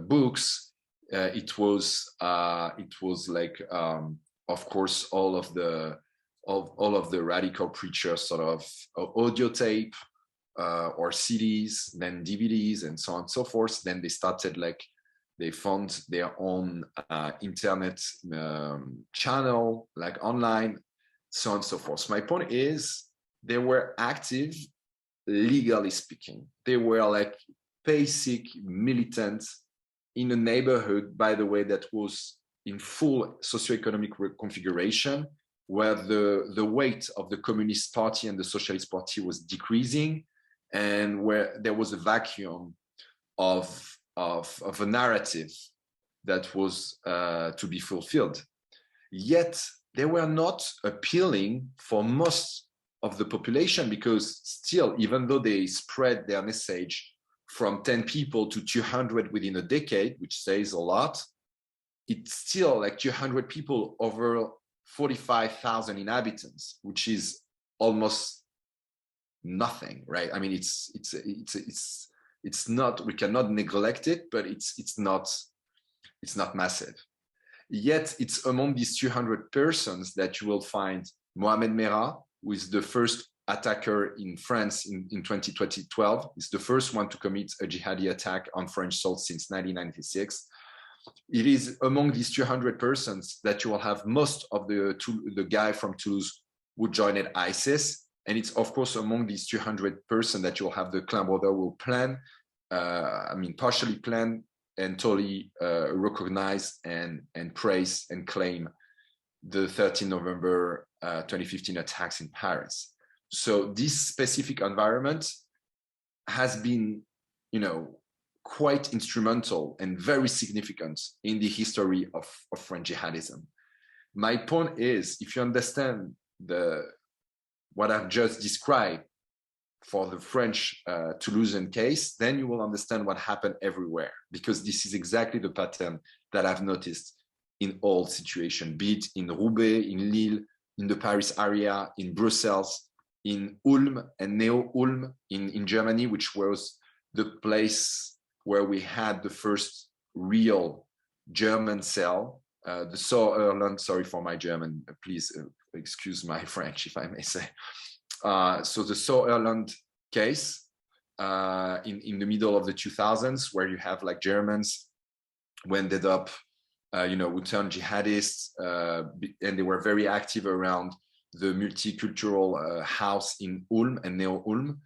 books. It was like, of course, all of the radical preachers sort of audio tape, or CDs, then DVDs, and so on and so forth. Then they found their own internet channel, like online, so on and so forth. My point is, they were active, legally speaking. They were like basic militants in a neighborhood, by the way, that was in full socioeconomic configuration, where the weight of the Communist Party and the Socialist Party was decreasing, and where there was a vacuum of a narrative that was to be fulfilled. Yet they were not appealing for most of the population, because still, even though they spread their message from 10 people to 200 within a decade, which says a lot, it's still like 200 people over 45,000 inhabitants, which is almost nothing, right? I mean, it's not, we cannot neglect it, but it's not massive. Yet it's among these 200 persons that you will find Mohamed Merah, who is the first attacker in France in 2012. He's the first one to commit a jihadi attack on French soil since 1996. It is among these 200 persons that you will have most of the guy from Toulouse who joined ISIS. And it's, of course, among these 200 persons that you'll have the clan brother who will partially plan and totally recognize and praise and claim the 13 November 2015 attacks in Paris. So this specific environment has been, quite instrumental and very significant in the history of French jihadism. My point is, if you understand what I've just described for the French Toulousan case, then you will understand what happened everywhere, because this is exactly the pattern that I've noticed in all situations, be it in Roubaix, in Lille, in the Paris area, in Brussels, in Ulm and Neo-Ulm in Germany, which was the place where we had the first real German cell. The Sauerland, sorry for my German, please excuse my French, if I may say. So the Sauerland case, in the middle of the 2000s, where you have like Germans who ended up, who turned jihadists, and they were very active around the multicultural house in Ulm and Neo-Ulm.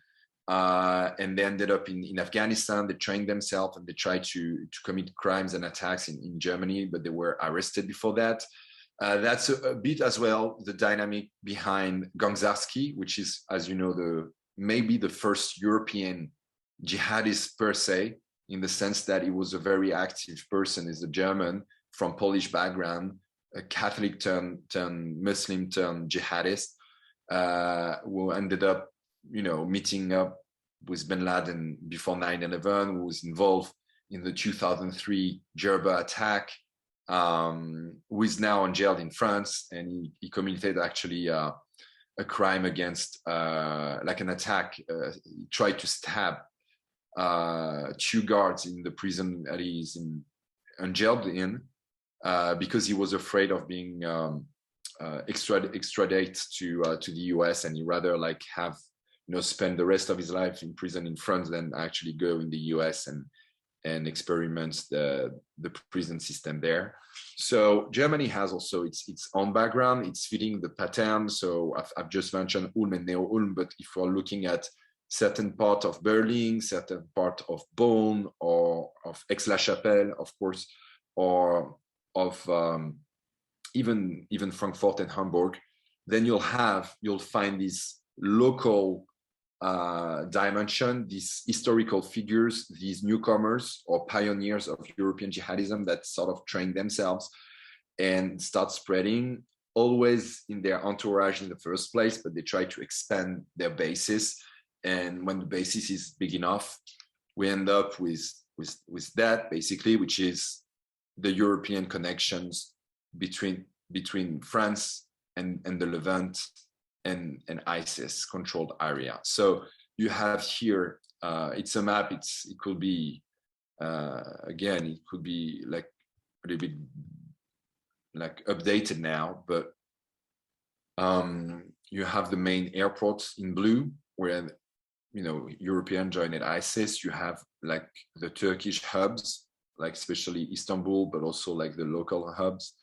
And they ended up in Afghanistan. They trained themselves and they tried to commit crimes and attacks in Germany, but they were arrested before that. That's a bit as well the dynamic behind Gangzarski, which is, as you know, maybe the first European jihadist per se, in the sense that he was a very active person. He's a German from Polish background, a Catholic turned Muslim turned jihadist, who ended up, meeting up with bin Laden before 9/11, who was involved in the 2003 Djerba attack, who is now jailed in France, and he committed actually a crime against, like an attack. He tried to stab 2 guards in the prison that he's jailed in, because he was afraid of being extradited to the US, and he rather like have spend the rest of his life in prison in France than actually go in the US and experiment the prison system there. So Germany has also its own background. It's fitting the pattern. So I've just mentioned Ulm and Neo-Ulm, but if we're looking at certain part of Berlin, certain part of Bonn, or of Aix-la-Chapelle, of course, or of even Frankfurt and Hamburg, then you'll find these local dimension, these historical figures, these newcomers or pioneers of European jihadism that sort of train themselves and start spreading, always in their entourage in the first place, but they try to expand their basis. And when the basis is big enough, we end up with that basically, which is the European connections between France and the Levant and ISIS controlled area. So you have here, it's a map. It could be, again, it could be like a little bit like updated now, but you have the main airports in blue where, European joined ISIS. You have like the Turkish hubs, like especially Istanbul, but also like the local hubs.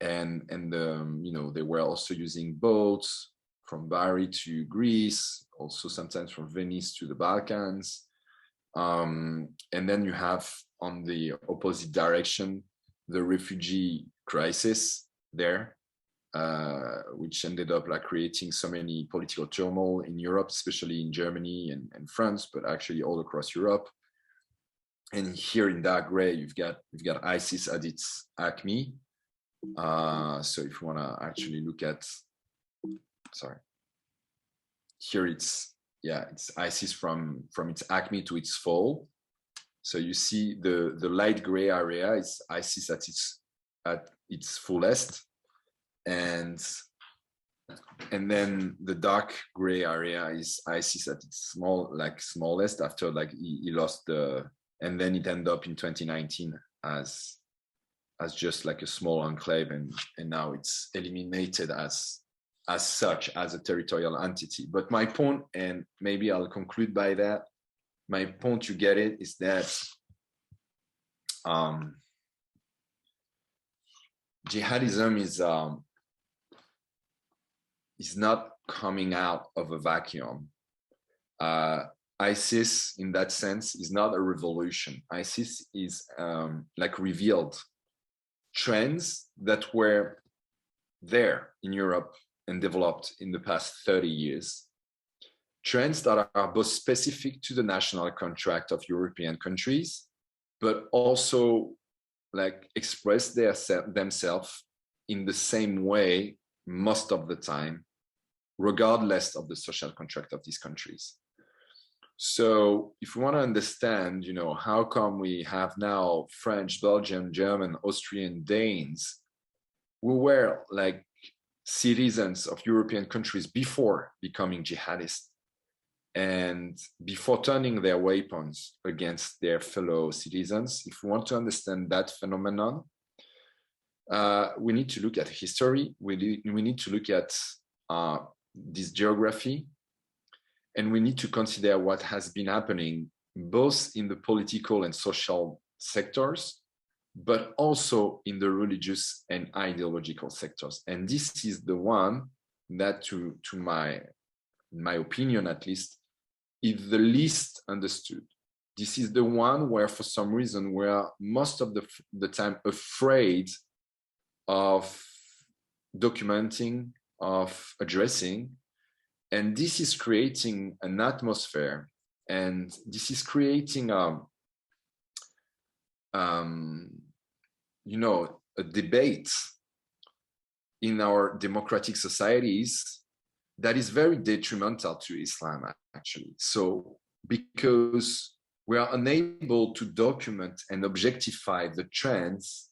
And they were also using boats from Bari to Greece, also sometimes from Venice to the Balkans. And then you have on the opposite direction, the refugee crisis there, which ended up like creating so many political turmoil in Europe, especially in Germany and France, but actually all across Europe. And here in dark gray, you've got ISIS at its acme. So if you want to actually look at, here it's ISIS from its acme to its fall. So you see the light gray area is ISIS at its fullest, and then the dark gray area is ISIS at its smallest after like he lost and then it ended up in 2019 as just like a small enclave, and now it's eliminated as such, as a territorial entity. But my point, and maybe I'll conclude by that, my point, you get it, is that jihadism is not coming out of a vacuum. ISIS, in that sense, is not a revolution. ISIS is like revealed trends that were there in Europe and developed in the past 30 years. Trends that are both specific to the national contract of European countries, but also like express themselves in the same way most of the time, regardless of the social contract of these countries. So if we want to understand, how come we have now French, Belgian, German, Austrian, Danes, who were like citizens of European countries before becoming jihadists and before turning their weapons against their fellow citizens. If we want to understand that phenomenon, we need to look at history. We need to look at this geography. and we need to consider what has been happening both in the political and social sectors, but also in the religious and ideological sectors. And this is the one that, to my opinion at least, is the least understood. This is the one where, for some reason, we're most of the time afraid of documenting, of addressing. And this is creating an atmosphere, and this is creating a debate in our democratic societies that is very detrimental to Islam, actually. So because we are unable to document and objectify the trends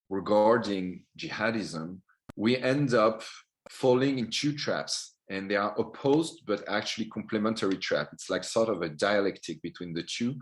regarding jihadism, we end up falling in two traps, and they are opposed but actually complementary traps. It's like sort of a dialectic between the two.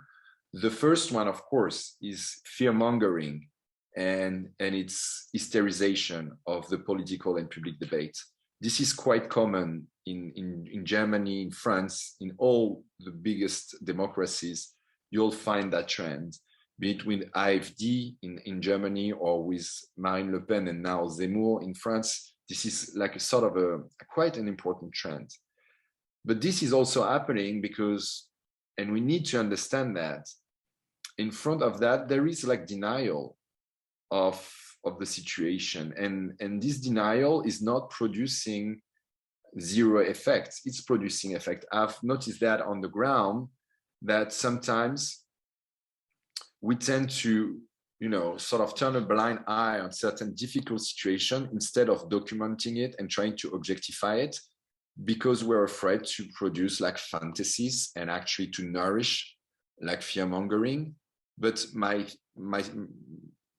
The first one, of course, is fear-mongering and its hysterization of the political and public debate. This is quite common in Germany, in France, in all the biggest democracies. You'll find that trend, be it with AfD in Germany or with Marine Le Pen and now Zemmour in France. This is like a sort of quite an important trend. But this is also happening because, and we need to understand that, in front of that, there is like denial of the situation. And this denial is not producing zero effects. It's producing effect. I've noticed that on the ground, that sometimes we tend to, sort of turn a blind eye on certain difficult situations instead of documenting it and trying to objectify it, because we're afraid to produce like fantasies and actually to nourish like fear-mongering. But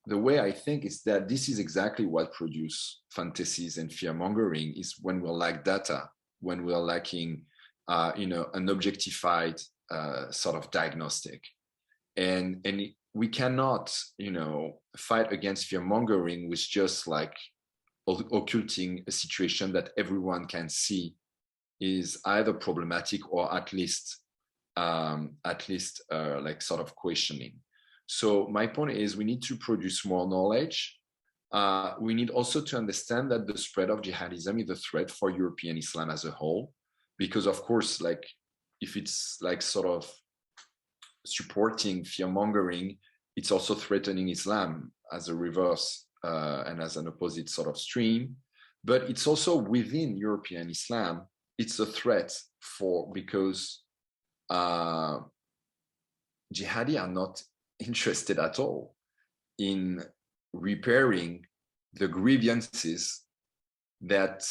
the way I think is that this is exactly what produces fantasies and fear-mongering, is when we lack data, when we're lacking, an objectified sort of diagnostic. And we cannot, fight against fear-mongering with just like occulting a situation that everyone can see is either problematic or at least like sort of questioning. So my point is, we need to produce more knowledge. We need also to understand that the spread of jihadism is a threat for European Islam as a whole, because of course, like if it's like sort of supporting fear-mongering, it's also threatening Islam as a reverse and as an opposite sort of stream. But it's also within European Islam, it's a threat because jihadi are not interested at all in repairing the grievances that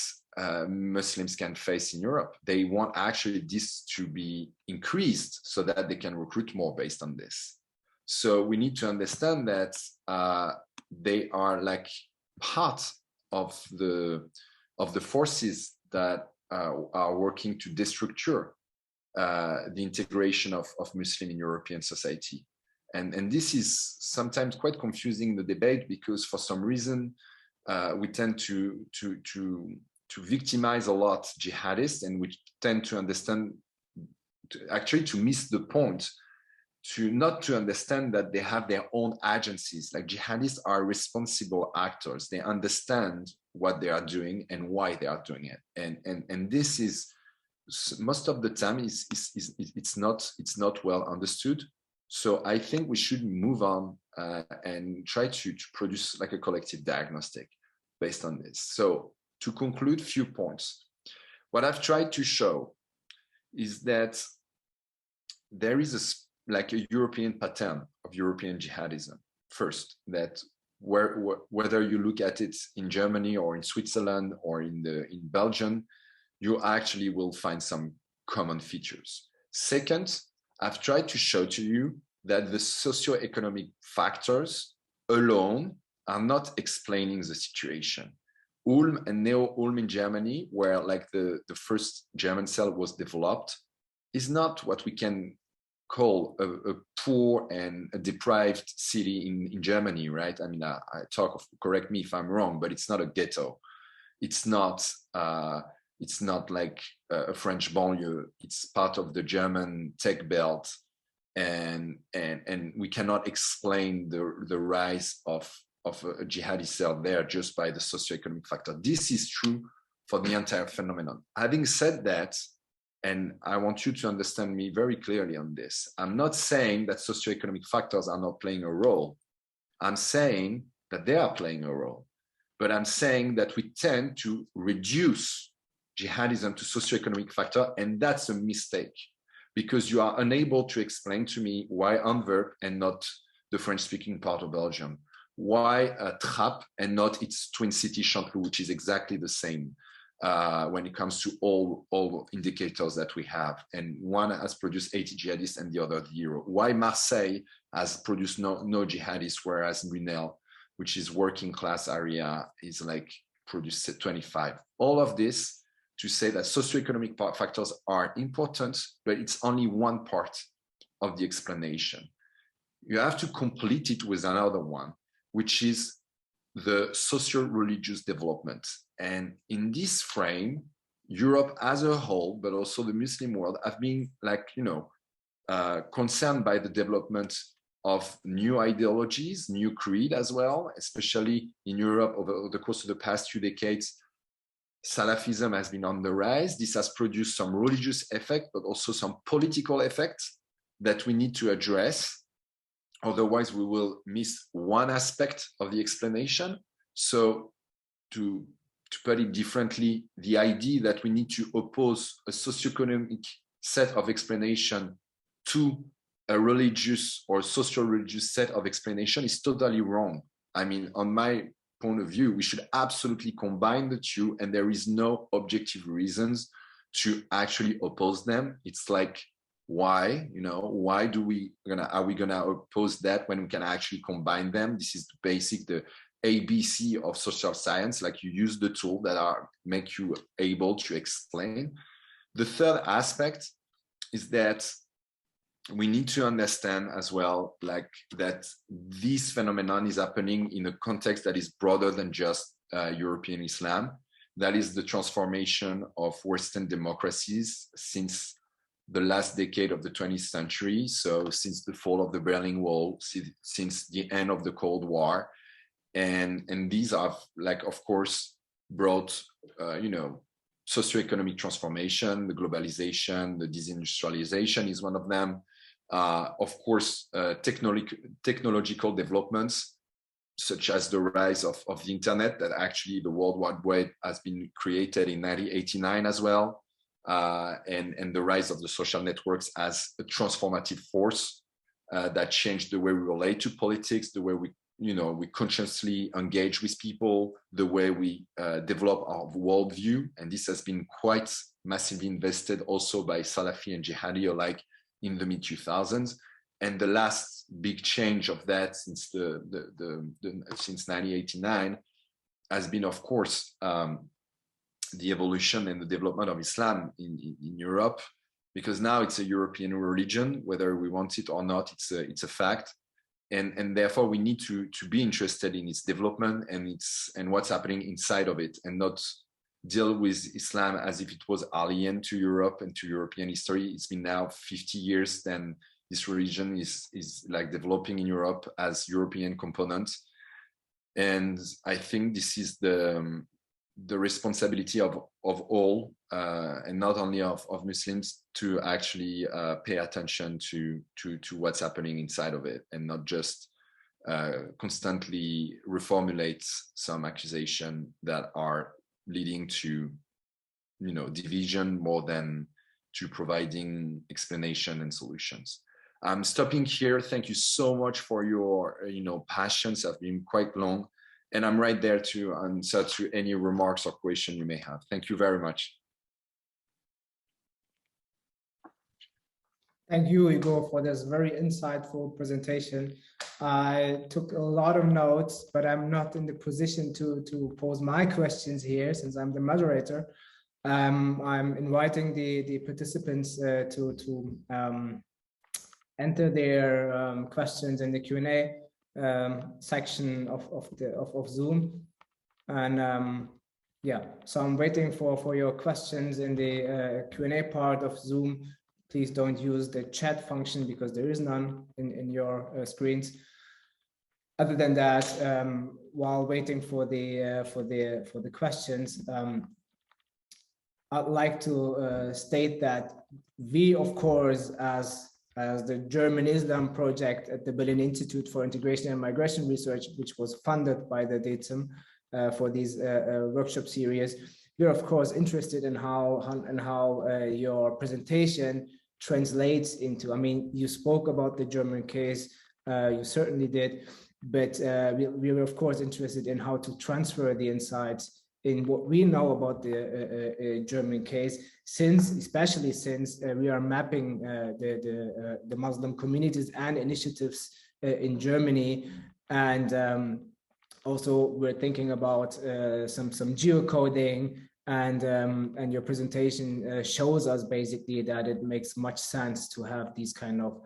Muslims can face in Europe. They want actually this to be increased so that they can recruit more based on this. So we need to understand that they are like part of the forces that are working to destructure the integration of Muslim in European society. And this is sometimes quite confusing in the debate, because for some reason we tend to victimize a lot jihadists, and we tend to understand, to miss the point, not to understand that they have their own agencies. Like jihadists are responsible actors. They understand what they are doing and why they are doing it. And this is most of the time it's not well understood. So I think we should move on and try to produce like a collective diagnostic based on this. So to conclude, few points. What I've tried to show is that there is like a European pattern of European jihadism. First, that whether you look at it in Germany or in Switzerland or in Belgium, you actually will find some common features. Second, I've tried to show to you that the socioeconomic factors alone are not explaining the situation. Ulm and Neo-Ulm in Germany, where like the first German cell was developed, is not what we can call a poor and a deprived city in Germany, right? I mean, correct me if I'm wrong, but it's not a ghetto. It's not It's not like a French banlieue. It's part of the German tech belt, and we cannot explain the rise of a jihadi cell there just by the socioeconomic factor. This is true for the entire phenomenon. Having said that, and I want you to understand me very clearly on this, I'm not saying that socioeconomic factors are not playing a role. I'm saying that they are playing a role, but I'm saying that we tend to reduce jihadism to socioeconomic factor, and that's a mistake, because you are unable to explain to me why Antwerp and not the French-speaking part of Belgium, why Trappes and not its twin city Chanteloup, which is exactly the same when it comes to all indicators that we have. And one has produced 80 jihadists and the other 0. Why Marseille has produced no jihadists, whereas Brunel, which is working class area, is like produced 25. All of this to say that socioeconomic factors are important, but it's only one part of the explanation. You have to complete it with another one, which is the socio-religious development. And in this frame, Europe as a whole, but also the Muslim world, have been concerned by the development of new ideologies, new creed as well, especially in Europe over the course of the past few decades. Salafism has been on the rise. This has produced some religious effect, but also some political effects that we need to address. Otherwise, we will miss one aspect of the explanation. So to put it differently, the idea that we need to oppose a socioeconomic set of explanation to a religious or socio-religious set of explanation is totally wrong. I mean, on my point of view, we should absolutely combine the two, and there is no objective reasons to actually oppose them. It's like, why are we gonna oppose that when we can actually combine them? This is the ABC of social science. Like, you use the tool that make you able to explain. The third aspect is that we need to understand as well, like, that this phenomenon is happening in a context that is broader than just European Islam. That is the transformation of Western democracies since the last decade of the 20th century. So since the fall of the Berlin Wall, since the end of the Cold War. And these have, like, of course, brought, socioeconomic transformation, the globalization, the disindustrialization is one of them. Of course, technological developments, such as the rise of the internet, that actually the World Wide Web has been created in 1989 as well. And the rise of the social networks as a transformative force that changed the way we relate to politics, the way we consciously engage with people, the way we develop our worldview. And this has been quite massively invested also by Salafi and Jihadi alike in the mid-2000s. And the last big change of that since since 1989 has been, of course, the evolution and the development of Islam in Europe, because now it's a European religion, whether we want it or not. It's a fact. And therefore we need to be interested in its development and what's happening inside of it, and not deal with Islam as if it was alien to Europe and to European history. It's been now 50 years then this religion is like developing in Europe as European components. And I think this is the responsibility of all, and not only of Muslims, to actually pay attention to what's happening inside of it, and not just constantly reformulate some accusation that are leading to division more than to providing explanation and solutions. I'm stopping here. Thank you so much for your passions. Have been quite long. And I'm right there to answer to any remarks or question you may have. Thank you very much. Thank you, Hugo, for this very insightful presentation. I took a lot of notes, but I'm not in the position to pose my questions here since I'm the moderator. I'm inviting the participants to enter their questions in the Q&A section of Zoom, and Yeah, so I'm waiting for your questions in the Q&A part of Zoom. Please don't use the chat function because there is none in your screens. Other than that, while waiting for the questions, I'd like to state that we, of course, as the German Islam project at the Berlin Institute for Integration and Migration Research, which was funded by the DeZIM for these workshop series, we're of course interested in how your presentation translates into. I mean, you spoke about the German case, you certainly did, but we were of course interested in how to transfer the insights in what we know about the German case, especially since we are mapping the Muslim communities and initiatives in Germany, and also we're thinking about some geocoding, and your presentation shows us basically that it makes much sense to have these kind of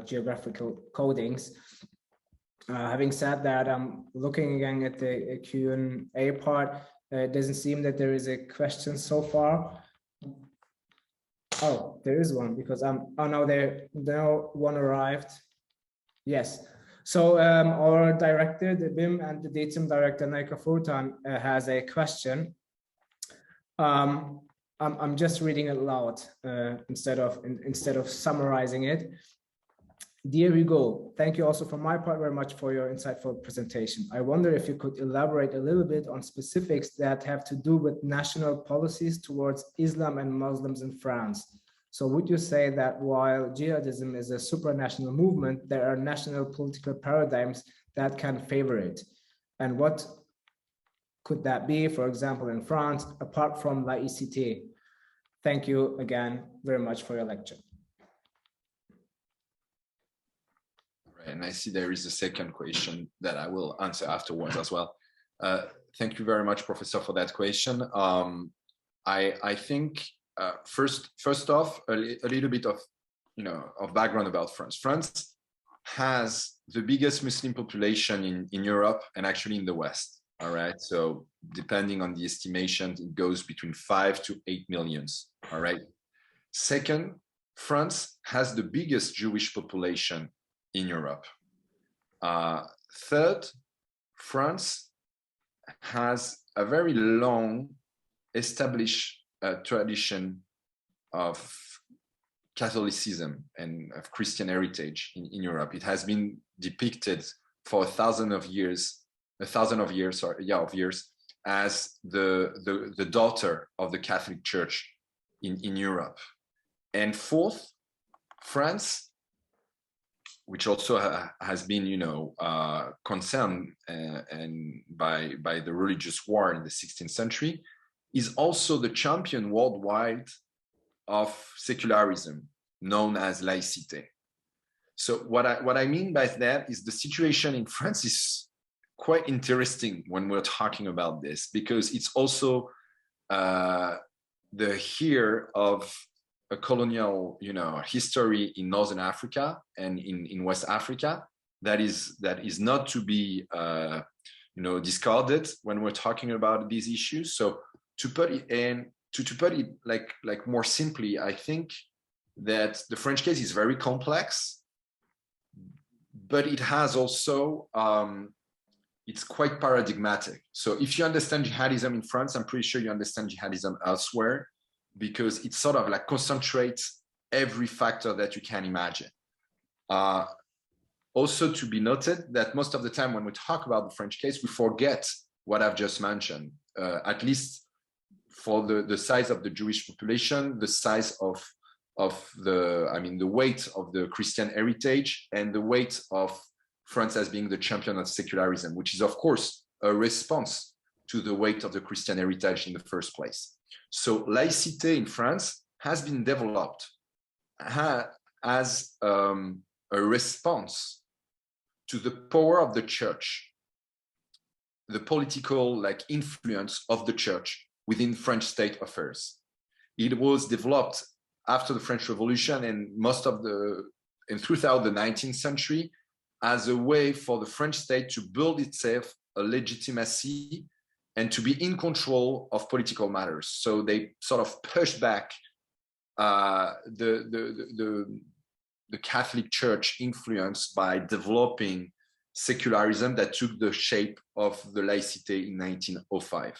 geographical codings. Having said that, I'm looking again at the Q&A part. It doesn't seem that there is a question so far. Oh, there is one because oh no, no one arrived. Yes. So our director, the BIM and the DeZIM director, Naika Furtan, has a question. I'm just reading it loud instead of summarizing it. Dear Hugo, thank you also from my part very much for your insightful presentation. I wonder if you could elaborate a little bit on specifics that have to do with national policies towards Islam and Muslims in France. So would you say that while jihadism is a supranational movement, there are national political paradigms that can favor it? And what could that be, for example, in France, apart from Lycite? Thank you again very much for your lecture. And I see there is a second question that I will answer afterwards as well. Thank you very much, Professor, for that question. I think first off, a little bit of background about France. France has the biggest Muslim population in Europe and actually in the West. All right, so depending on the estimation, it goes between 5 to 8 millions. All right. Second, France has the biggest Jewish population in Europe. Third, France has a very long established tradition of Catholicism and of Christian heritage in Europe. It has been depicted for thousands of years as the daughter of the Catholic Church in Europe. And fourth, France, which also has been, concerned and by the religious war in the 16th century, is also the champion worldwide of secularism, known as laïcité. So what I mean by that is the situation in France is quite interesting when we're talking about this, because it's also the here of a colonial, history in Northern Africa and in West Africa that is not to be, discarded when we're talking about these issues. So to put it like more simply, I think that the French case is very complex, but it has also it's quite paradigmatic. So if you understand jihadism in France, I'm pretty sure you understand jihadism elsewhere, because it sort of like concentrates every factor that you can imagine. Also to be noted that most of the time when we talk about the French case, we forget what I've just mentioned, at least for the size of the Jewish population, the size of the weight of the Christian heritage, and the weight of France as being the champion of secularism, which is of course a response to the weight of the Christian heritage in the first place. So laïcité in France has been developed as a response to the power of the church, the political influence of the church within French state affairs. It was developed after the French Revolution and throughout the 19th century as a way for the French state to build itself a legitimacy and to be in control of political matters. So they sort of pushed back the Catholic Church influence by developing secularism that took the shape of the Lycite in 1905.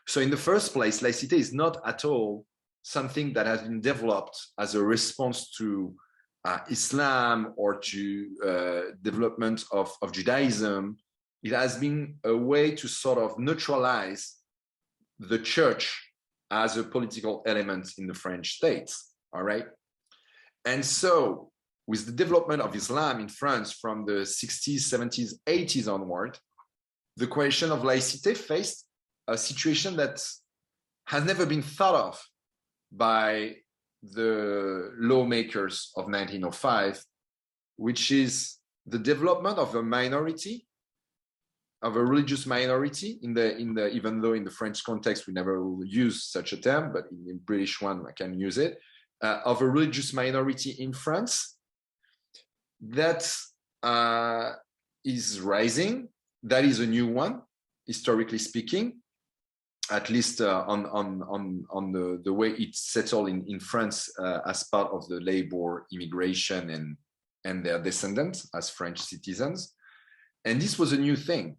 So in the first place, Lycite is not at all something that has been developed as a response to Islam or to development of Judaism. It has been a way to sort of neutralize the church as a political element in the French states, all right? And so with the development of Islam in France from the 60s, 70s, 80s onward, the question of laicite faced a situation that has never been thought of by the lawmakers of 1905, which is the development of a minority, of a religious minority even though in the French context we never will use such a term, but in the British one I can use it, of a religious minority in France that is rising. That is a new one, historically speaking, at least on the way it's settled in France as part of the labor immigration and their descendants as French citizens. And this was a new thing.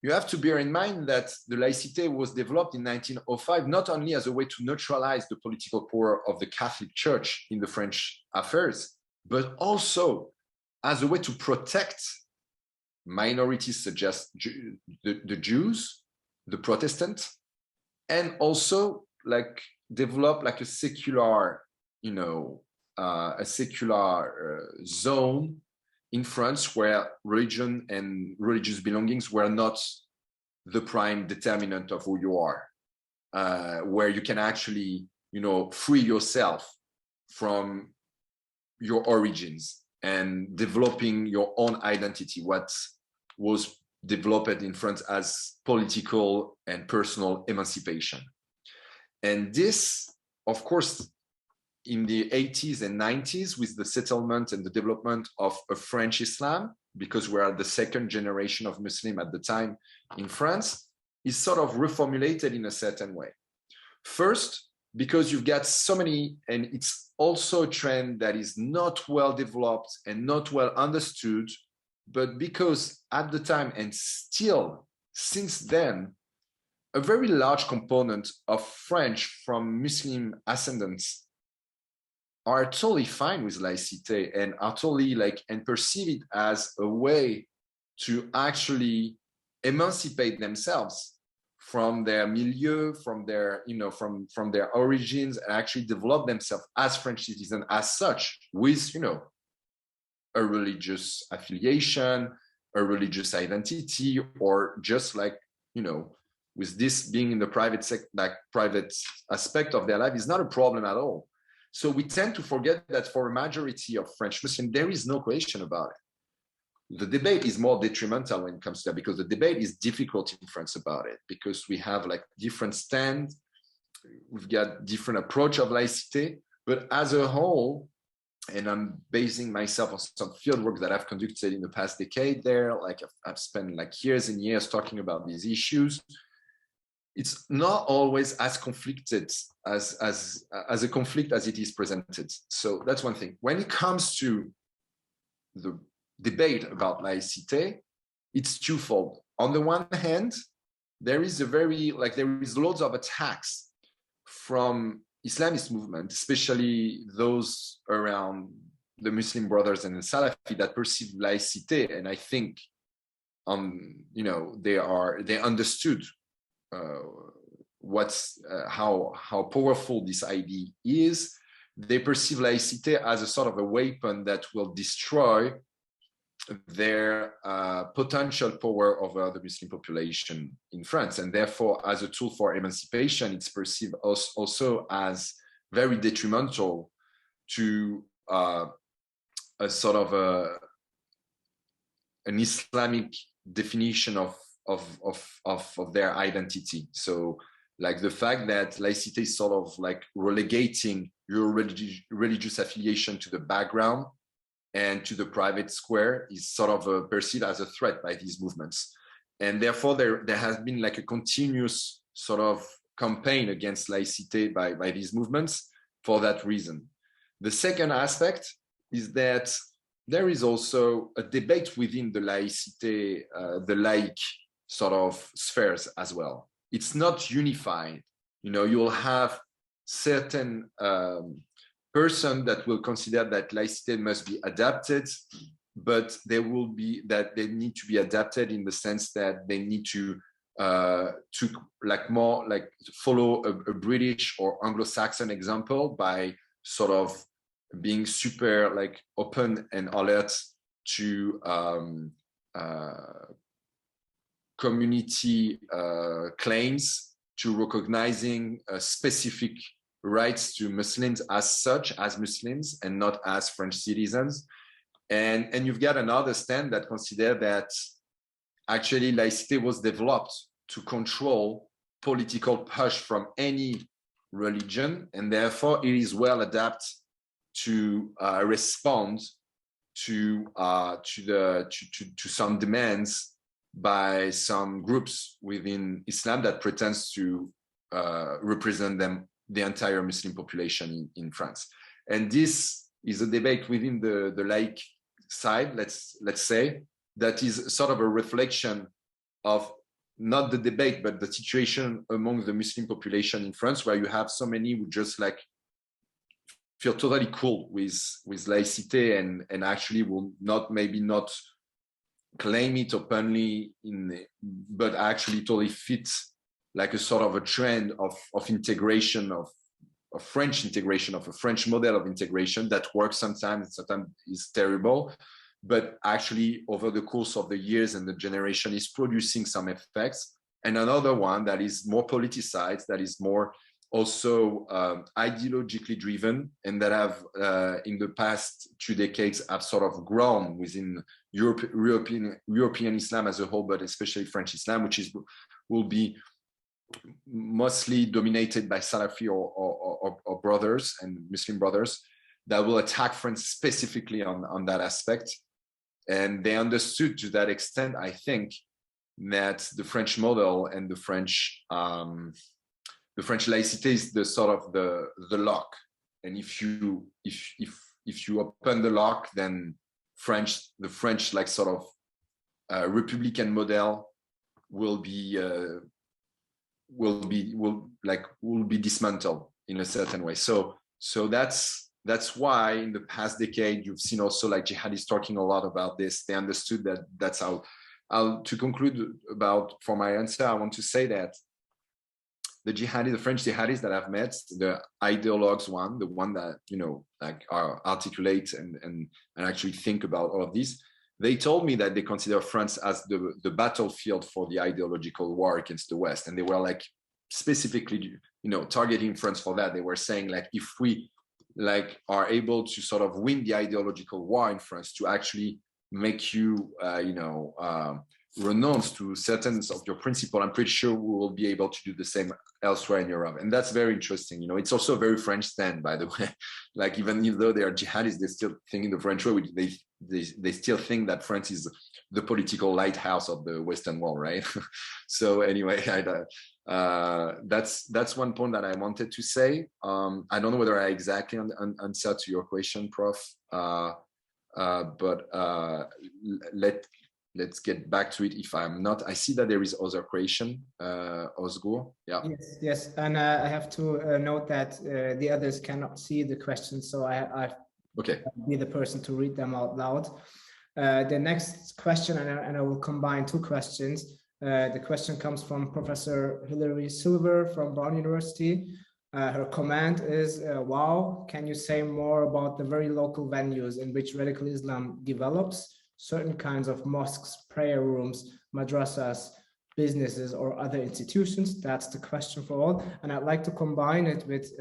You have to bear in mind that the laicite was developed in 1905, not only as a way to neutralize the political power of the Catholic Church in the French affairs, but also as a way to protect minorities such as the Jews, the Protestants, and also like develop like a secular, zone in France where religion and religious belongings were not the prime determinant of who you are, where you can actually, free yourself from your origins and developing your own identity, what was developed in France as political and personal emancipation. And this, of course, in the 80s and 90s, with the settlement and the development of a French Islam, because we are the second generation of Muslim at the time in France, is sort of reformulated in a certain way. First, because you've got so many, and it's also a trend that is not well developed and not well understood, but because at the time and still since then, a very large component of French from Muslim ascendants are totally fine with laicite and are totally and perceive it as a way to actually emancipate themselves from their milieu, from their, from their origins, and actually develop themselves as French citizens as such, with, a religious affiliation, a religious identity, or just with this being in the private aspect of their life is not a problem at all. So we tend to forget that for a majority of French Muslims, there is no question about it. The debate is more detrimental when it comes to that, because the debate is difficult in France about it, because we have different stands, we've got different approach of laicite, but as a whole, and I'm basing myself on some field work that I've conducted in the past decade there, I've spent years and years talking about these issues. It's not always as conflicted as a conflict as it is presented. So that's one thing. When it comes to the debate about laicite, it's twofold. On the one hand, there is there is loads of attacks from Islamist movement, especially those around the Muslim Brothers and the Salafi that perceive laicite, and I think they understood how powerful this idea is. They perceive laicite as a sort of a weapon that will destroy their potential power over the Muslim population in France, and therefore as a tool for emancipation, it's perceived also as very detrimental to a sort of an Islamic definition of their identity. So the fact that laicite is sort of relegating your religious affiliation to the background and to the private square is sort of perceived as a threat by these movements. And therefore, there has been like a continuous sort of campaign against laicite by these movements for that reason. The second aspect is that there is also a debate within the laicite, the laic sort of spheres as well. It's not unified. You know, you'll have certain person that will consider that laicite must be adapted, but there will be that they need to be adapted in the sense that they need to like more like follow a British or Anglo-Saxon example by sort of being super like open and alert to community claims, to recognizing specific rights to Muslims as such, as Muslims and not as French citizens. And you've got another stand that consider that actually laicite was developed to control political push from any religion, and therefore it is well adapted to respond to some demands by some groups within Islam that pretends to represent the entire Muslim population in France. And this is a debate within the laic side, let's say, that is sort of a reflection of not the debate, but the situation among the Muslim population in France, where you have so many who just like feel totally cool with laicite and actually will maybe not claim it openly but actually totally fit like a sort of a trend of integration of French integration, of a French model of integration that works sometimes is terrible, but actually over the course of the years and the generation is producing some effects. And another one that is more politicized, that is more also ideologically driven, and that have in the past 2 decades have sort of grown within European Islam as a whole, but especially French Islam, which will be mostly dominated by Salafi or brothers and Muslim brothers that will attack France specifically on that aspect. And they understood to that extent, I think, that the French model and the French laicite is the sort of the lock. And if you open the lock, then the French like sort of Republican model will be dismantled in a certain way. So that's why in the past decade you've seen also like jihadists talking a lot about this. They understood that that's how. To conclude for my answer, I want to say that the French jihadists that I've met, the ideologues one, the one that like are articulate and actually think about all of these, they told me that they consider France as the battlefield for the ideological war against the West, and they were like specifically targeting France for that. They were saying like, if we like are able to sort of win the ideological war in France, to actually make you renounce to certain of your principle, I'm pretty sure we will be able to do the same elsewhere in Europe. And that's very interesting. It's also a very French stand, by the way. Like, even though they are jihadists, they still think in the French way. They still think that France is the political lighthouse of the Western world, right? So anyway, that's one point that I wanted to say. I don't know whether I exactly answered to your question, Prof. But let's get back to it. If I'm not, I see that there is other question. Osgur, yeah. Yes, and I have to note that the others cannot see the questions, so I okay. be the person to read them out loud. The next question, and I will combine 2 questions. The question comes from Professor Hilary Silver from Brown University. Her comment is, wow, can you say more about the very local venues in which radical Islam develops? Certain kinds of mosques, prayer rooms, madrasas, businesses, or other institutions? That's the question for all. And I'd like to combine it with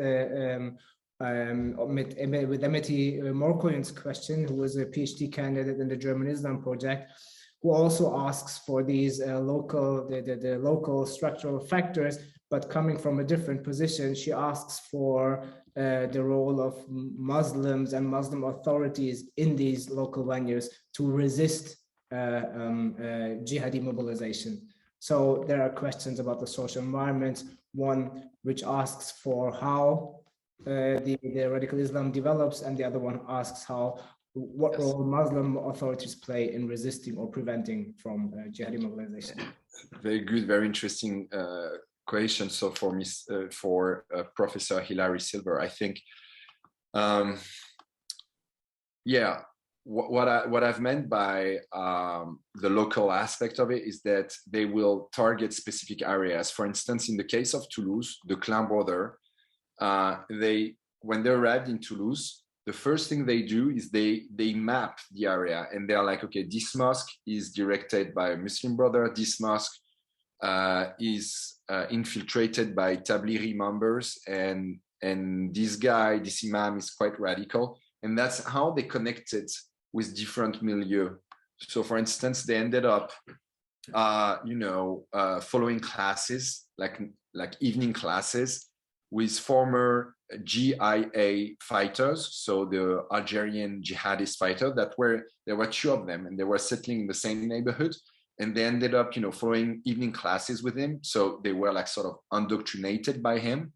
Emeti Morkoyan's question, who is a PhD candidate in the German Islam Project, who also asks for these the local structural factors, but coming from a different position. She asks for the role of Muslims and Muslim authorities in these local venues to resist jihadi mobilization. So there are questions about the social environment, one which asks for how the radical Islam develops, and the other one asks what role Muslim authorities play in resisting or preventing from jihadi mobilization. Very good, very interesting question. So for Professor Hilary Silver, I think, yeah, what I've meant by the local aspect of it is that they will target specific areas. For instance, in the case of Toulouse, the Klein brother, when they arrived in Toulouse, the first thing they do is they map the area, and they're like, okay, this mosque is directed by a Muslim brother. This mosque is infiltrated by Tablighi members, and this guy, this imam, is quite radical, and that's how they connected with different milieu. So, for instance, they ended up, following classes like evening classes with former GIA fighters, so the Algerian jihadist fighter. There were two of them, and they were settling in the same neighborhood, and they ended up, following evening classes with him. So they were like sort of indoctrinated by him,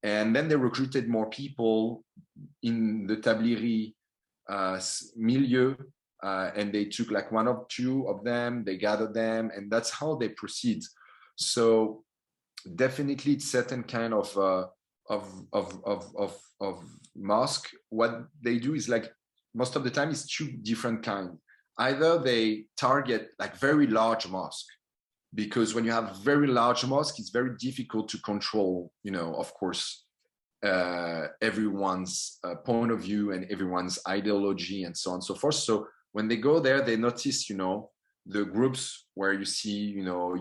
and then they recruited more people in the Tablighi milieu, and they took like one or two of them, they gathered them, and that's how they proceed. So definitely it's certain kind of mosque. What they do is, like, most of the time it's two different kinds. Either they target like very large mosque, because when you have very large mosque, it's very difficult to control, of course, everyone's point of view and everyone's ideology and so on and so forth. So when they go there, they notice, the groups where you see,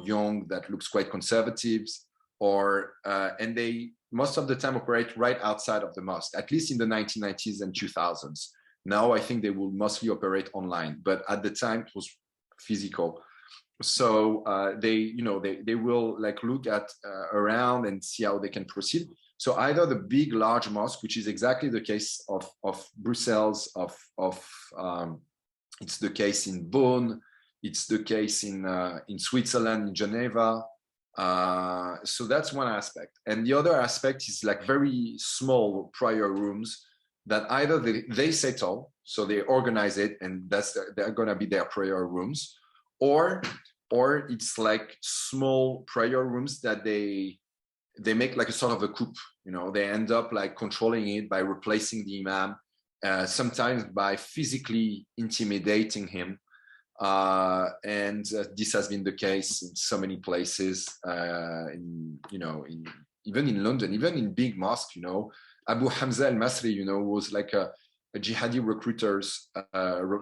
young that looks quite conservatives, or and they most of the time operate right outside of the mosque, at least in the 1990s and 2000s. Now I think they will mostly operate online, but at the time it was physical. So they will like look at around and see how they can proceed. So either the big, large mosque, which is exactly the case of Brussels, it's the case in Bonn, it's the case in Switzerland, in Geneva. So that's one aspect. And the other aspect is like very small prayer rooms that either they settle, so they organize it, and they're going to be their prayer rooms, or it's like small prayer rooms that they make like a sort of a coup. They end up like controlling it by replacing the imam, sometimes by physically intimidating him. And this has been the case in so many places, even in London, even in big mosques. Abu Hamza al-Masri, was like a jihadi recruiters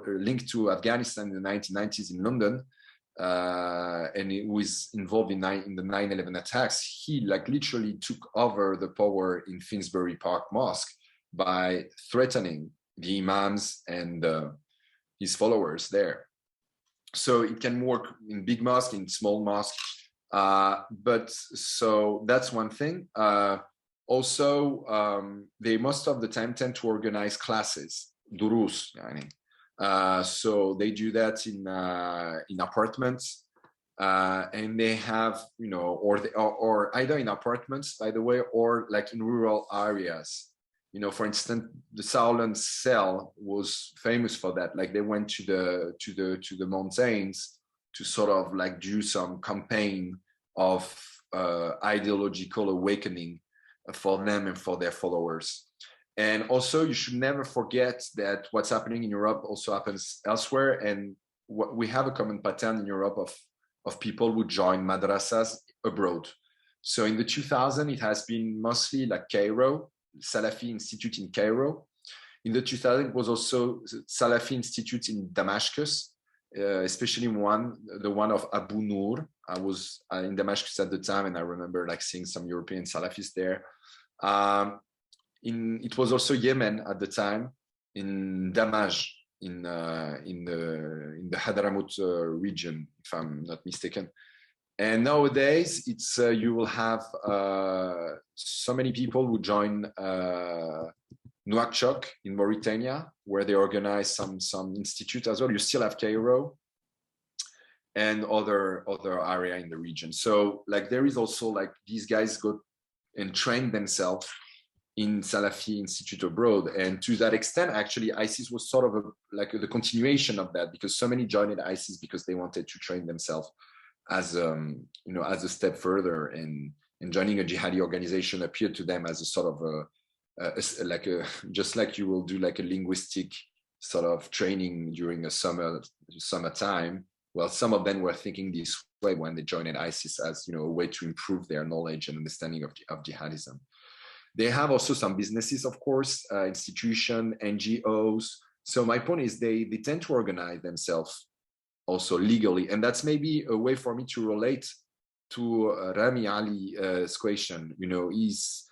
linked to Afghanistan in the 1990s in London, and he was involved in the 9/11 attacks. He like literally took over the power in Finsbury Park Mosque by threatening the imams and his followers there. So it can work in big mosques, in small mosques, but so that's one thing. Also, they most of the time tend to organize classes, durus. So they do that in apartments, and they have, or either in apartments, by the way, or like in rural areas. For instance, the Sauerland cell was famous for that. Like they went to the mountains to sort of like do some campaign of ideological awakening for them and for their followers. And also, you should never forget that what's happening in Europe also happens elsewhere. And we have a common pattern in Europe of people who join madrasas abroad. So in the 2000s, it has been mostly like Cairo, Salafi Institute in Cairo. In the 2000s, it was also Salafi Institute in Damascus, especially the one of Abu Nur. I was in Damascus at the time, and I remember like seeing some European Salafis there. It was also Yemen at the time, in Damaj, in the Hadramaut region, if I'm not mistaken. And nowadays, it's you will have so many people who join Nouakchott in Mauritania, where they organize some institute as well. You still have Cairo, and other area in the region. So like there is also like these guys go and train themselves in Salafi Institute abroad, and to that extent, actually, ISIS was sort of like the continuation of that, because so many joined ISIS because they wanted to train themselves as as a step further, and joining a jihadi organization appeared to them as a sort of just like you will do like a linguistic sort of training during a summertime. Well, some of them were thinking this way when they joined ISIS as a way to improve their knowledge and understanding of jihadism. They have also some businesses, of course, institutions, NGOs. So my point is they tend to organize themselves also legally. And that's maybe a way for me to relate to Rami Ali's question. He's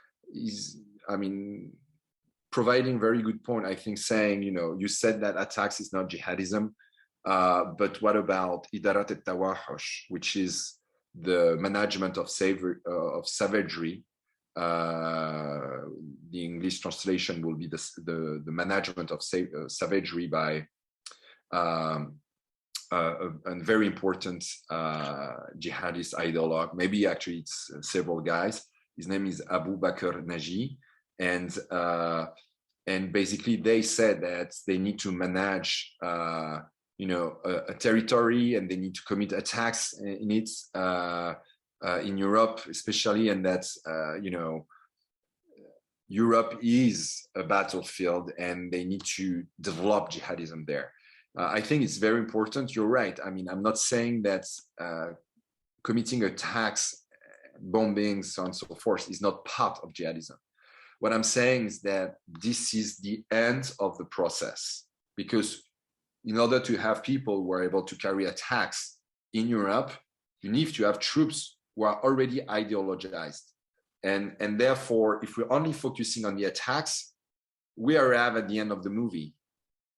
providing very good point, I think, saying, you said that attacks is not jihadism, but what about Idarat al-Tawahush, which is the management of savagery. The English translation will be the management of savagery by a very important jihadist ideologue. Maybe actually it's several guys. His name is Abu Bakr Naji, and basically they said that they need to manage a territory, and they need to commit attacks in it. In Europe, especially, and that Europe is a battlefield, and they need to develop jihadism there. I think it's very important. You're right. I'm not saying that committing attacks, bombings, so on and so forth, is not part of jihadism. What I'm saying is that this is the end of the process, because in order to have people who are able to carry attacks in Europe, you need to have troops who are already ideologized. And therefore, if we're only focusing on the attacks, we arrive at the end of the movie.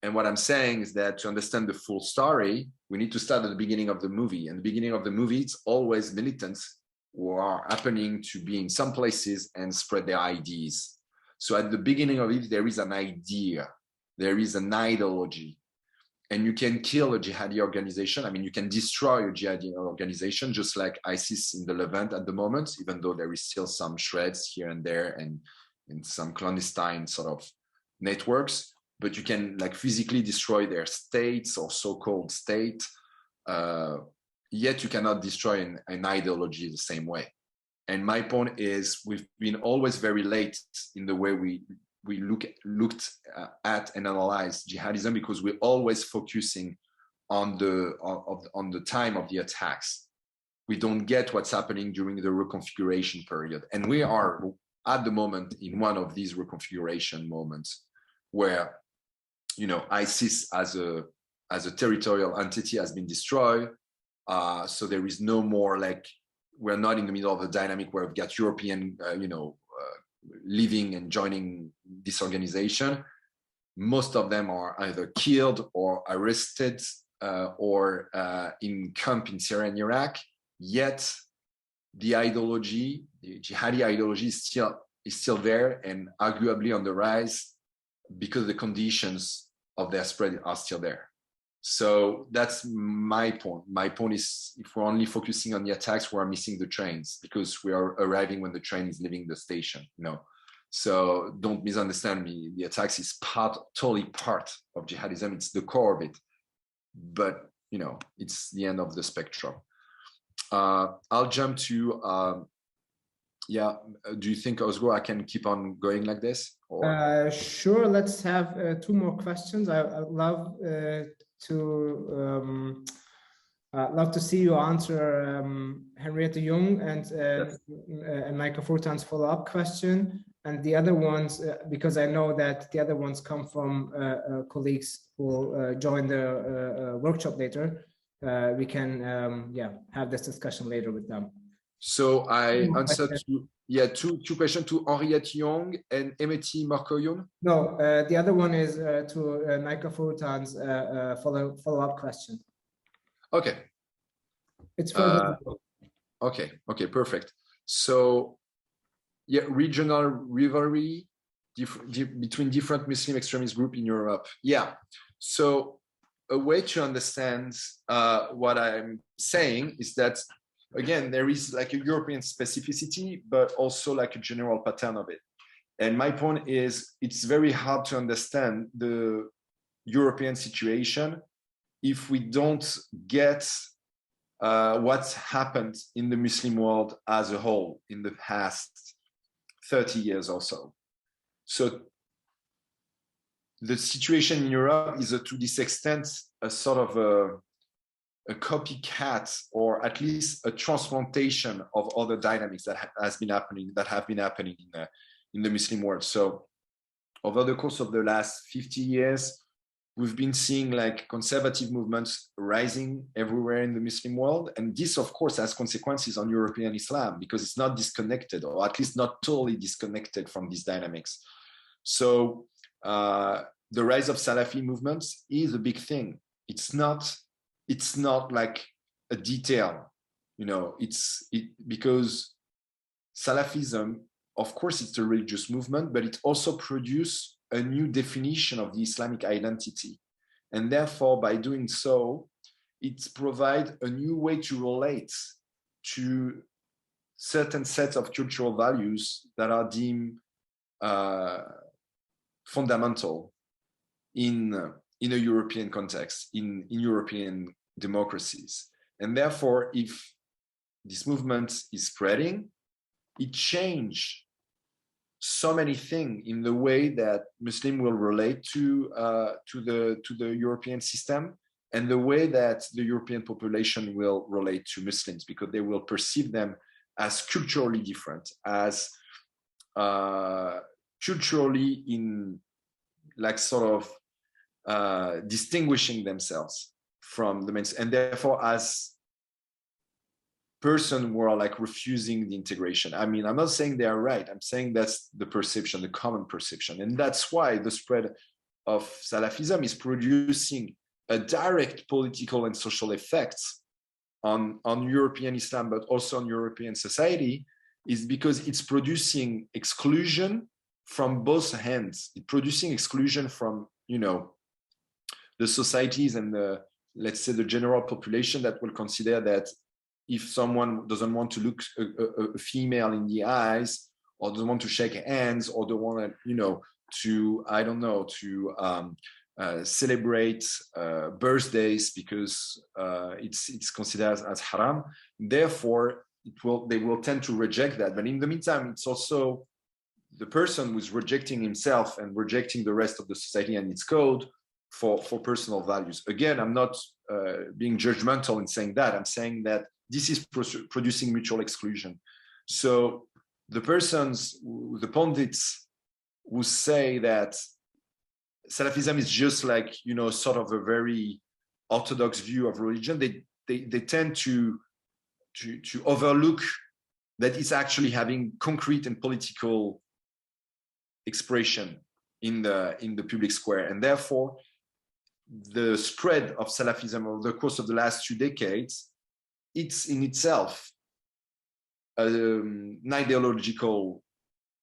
And what I'm saying is that to understand the full story, we need to start at the beginning of the movie. And the beginning of the movie, it's always militants who are happening to be in some places and spread their ideas. So at the beginning of it, there is an idea, there is an ideology. And you can kill a jihadi organization. You can destroy a jihadi organization, just like ISIS in the Levant at the moment, even though there is still some shreds here and there and some clandestine sort of networks. But you can physically destroy their states or so-called state. Yet you cannot destroy an ideology the same way. And my point is, we've been always very late in the way we looked at and analyzed jihadism, because we're always focusing on the time of the attacks. We don't get what's happening during the reconfiguration period, and we are at the moment in one of these reconfiguration moments where ISIS as a territorial entity has been destroyed. So there is no more we're not in the middle of a dynamic where we've got European living and joining this organization. Most of them are either killed or arrested or in camp in Syria and Iraq. Yet the ideology, the jihadi ideology, is still there and arguably on the rise, because the conditions of their spread are still there. So that's my point. My point is, if we're only focusing on the attacks, we're missing the trains, because we are arriving when the train is leaving the station. So don't misunderstand me. The attacks is totally part of jihadism. It's the core of it, but it's the end of the spectrum. I'll jump to do you think, Osgo, I can keep on going like this? Or? Sure. Let's have 2 more questions. I'd love to see you answer Henriette Jung and Michael Furtan's follow-up question, and the other ones, because I know that the other ones come from colleagues who will join the workshop later. We can have this discussion later with them. So I answered two questions to Henriette Jung and Emeti Markoyum. No, the other one is to Michael Furtan's follow-up question. Okay. It's further. Okay, perfect. So, regional rivalry between different Muslim extremist groups in Europe. Yeah. So a way to understand what I'm saying is that, again, there is like a European specificity, but also like a general pattern of it. And my point is, it's very hard to understand the European situation if we don't get what's happened in the Muslim world as a whole in the past 30 years or so. So the situation in Europe is, to this extent, a sort of a copycat, or at least a transplantation of other dynamics that have been happening in the Muslim world. So over the course of the last 50 years, we've been seeing like conservative movements rising everywhere in the Muslim world. And this, of course, has consequences on European Islam, because it's not disconnected, or at least not totally disconnected from these dynamics. So the rise of Salafi movements is a big thing. It's not like a detail, you know, because Salafism, of course, it's a religious movement, but it also produced a new definition of the Islamic identity. And therefore, by doing so, it provides a new way to relate to certain sets of cultural values that are deemed fundamental in a European context, in European democracies. And therefore, if this movement is spreading, it changed so many things in the way that Muslims will relate to the European system, and the way that the European population will relate to Muslims, because they will perceive them as culturally different, as culturally in like sort of distinguishing themselves from the main, and therefore as person who are like refusing the integration. I mean, I'm not saying they are right. I'm saying that's the perception, the common perception. And that's why the spread of Salafism is producing a direct political and social effects on European Islam, but also on European society, is because it's producing exclusion from both ends. It's producing exclusion from, you know, the societies and the, let's say, the general population that will consider that if someone doesn't want to look a female in the eyes, or doesn't want to shake hands, or don't want to, you know, to, I don't know, to celebrate birthdays because it's considered as haram, therefore they will tend to reject that. But in the meantime, it's also the person who's rejecting himself and rejecting the rest of the society and its code for personal values. Again, I'm not being judgmental in saying that. I'm saying that this is producing mutual exclusion. So the persons, the pundits who say that Salafism is just like, you know, sort of a very orthodox view of religion, they tend to overlook that it's actually having concrete and political expression in the public square. And therefore, the spread of Salafism over the course of the last 2 decades, it's in itself an ideological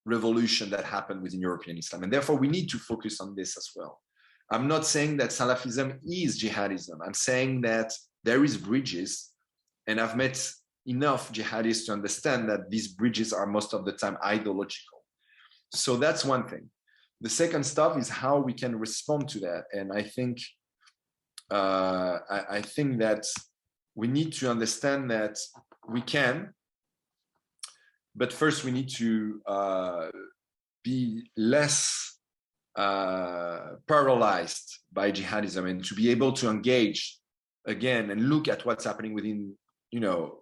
revolution that happened within European Islam. And therefore, we need to focus on this as well. I'm not saying that Salafism is jihadism. I'm saying that there is bridges, and I've met enough jihadists to understand that these bridges are most of the time ideological. So that's one thing. The second stuff is how we can respond to that. And I think that we need to understand that we can, but first we need to be less paralyzed by jihadism, and to be able to engage again and look at what's happening within, you know,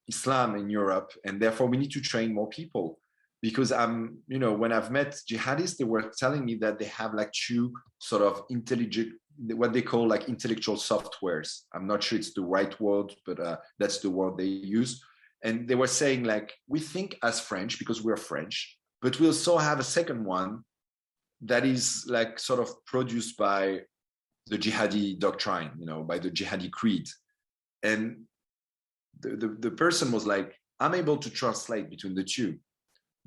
Islam in Europe. And therefore we need to train more people, because you know, when I've met jihadists, they were telling me that they have like 2 sort of what they call like intellectual softwares. I'm not sure it's the right word, but that's the word they use. And they were saying like, we think as French because we're French, but we also have a second one that is like sort of produced by the jihadi doctrine, you know, by the jihadi creed. And the person was like, I'm able to translate between the 2.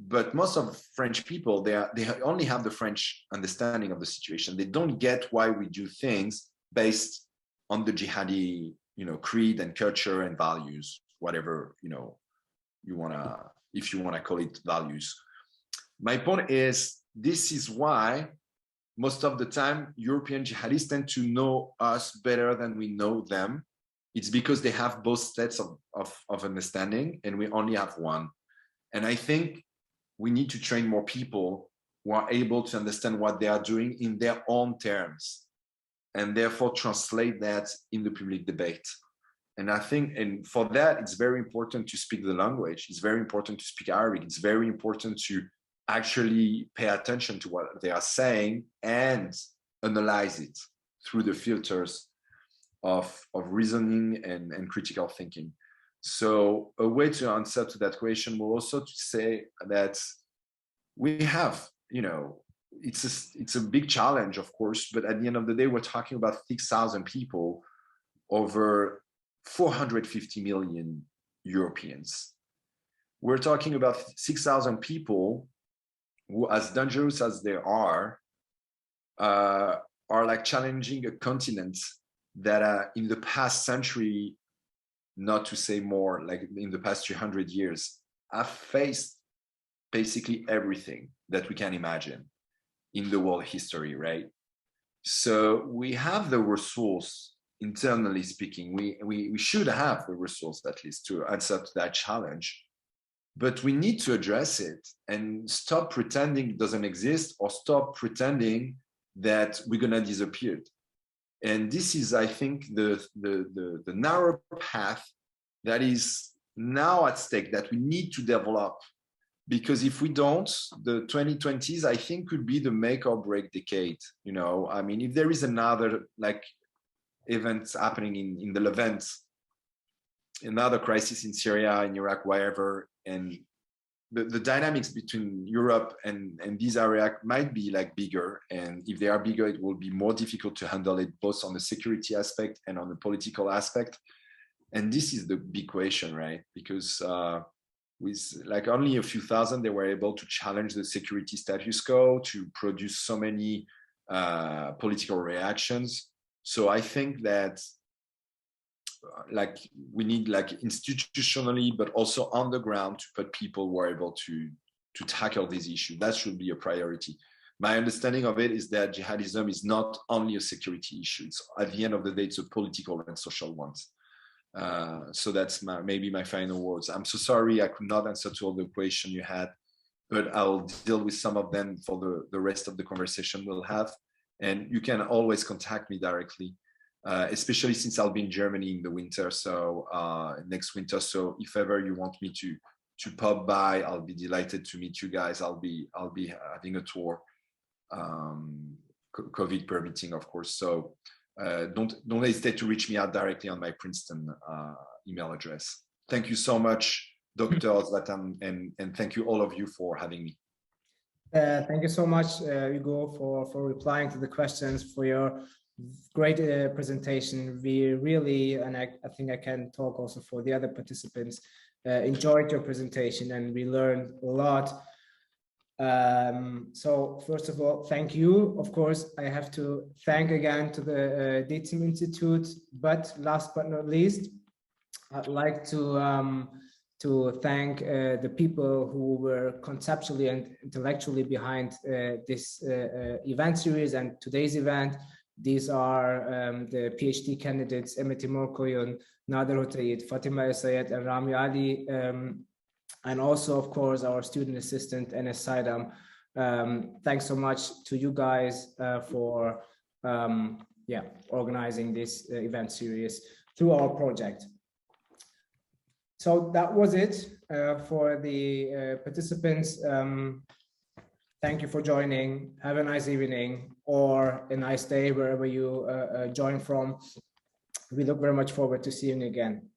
But most of French people, they only have the French understanding of the situation. They don't get why we do things based on the jihadi, creed and culture and values, whatever, you wanna, if you wanna call it values. My point is, this is why most of the time European jihadists tend to know us better than we know them. It's because they have both sets of understanding, and we only have one. And I think we need to train more people who are able to understand what they are doing in their own terms, and therefore translate that in the public debate. And I think, and for that, it's very important to speak the language. It's very important to speak Arabic. It's very important to actually pay attention to what they are saying and analyze it through the filters of reasoning and critical thinking. So a way to answer to that question will also to say that we have, it's a big challenge, of course, but at the end of the day, we're talking about 6,000 people over 450 million Europeans. We're talking about 6,000 people who, as dangerous as they are like challenging a continent that in the past century, not to say more, like in the past 300 years, have faced basically everything that we can imagine in the world history, right? So we have the resource, internally speaking, we should have the resource at least to answer to that challenge. But we need to address it and stop pretending it doesn't exist, or stop pretending that we're gonna disappear. And this is, I think, the narrow path that is now at stake, that we need to develop. Because if we don't, the 2020s, I think, could be the make or break decade. I mean, if there is another event happening in the Levant, another crisis in Syria, in Iraq, wherever, and the dynamics between Europe and these areas might be bigger. And if they are bigger, it will be more difficult to handle it, both on the security aspect and on the political aspect. And this is the big question, right? Because with only a few thousand, they were able to challenge the security status quo, to produce so many political reactions. So I think that we need institutionally, but also on the ground, to put people who are able to tackle this issue. That should be a priority. My understanding of it is that jihadism is not only a security issue. It's, at the end of the day, it's a political and social one. So that's maybe my final words. I'm so sorry I could not answer to all the questions you had, but I'll deal with some of them for the rest of the conversation we'll have. And you can always contact me directly. Especially since I'll be in Germany in the winter, so next winter. So if ever you want me to pop by, I'll be delighted to meet you guys. I'll be having a tour, COVID permitting, of course. So don't hesitate to reach me out directly on my Princeton email address. Thank you so much, Dr. Zlatan, and thank you all of you for having me. Thank you so much, Hugo, for replying to the questions, for your great presentation. We really, and I think I can talk also for the other participants, enjoyed your presentation, and we learned a lot. So first of all, thank you. Of course, I have to thank again to the DeZIM Institute, but last but not least, I'd like to thank the people who were conceptually and intellectually behind this event series and today's event. These are the PhD candidates, Emmet Morkoyun, Nader Houtayed, Fatima Essayed, and Rami Ali, and also, of course, our student assistant, Enes Saidam. Thanks so much to you guys for organizing this event series through our project. So that was it for the participants. Thank you for joining. Have a nice evening or a nice day wherever you join from. We look very much forward to seeing you again.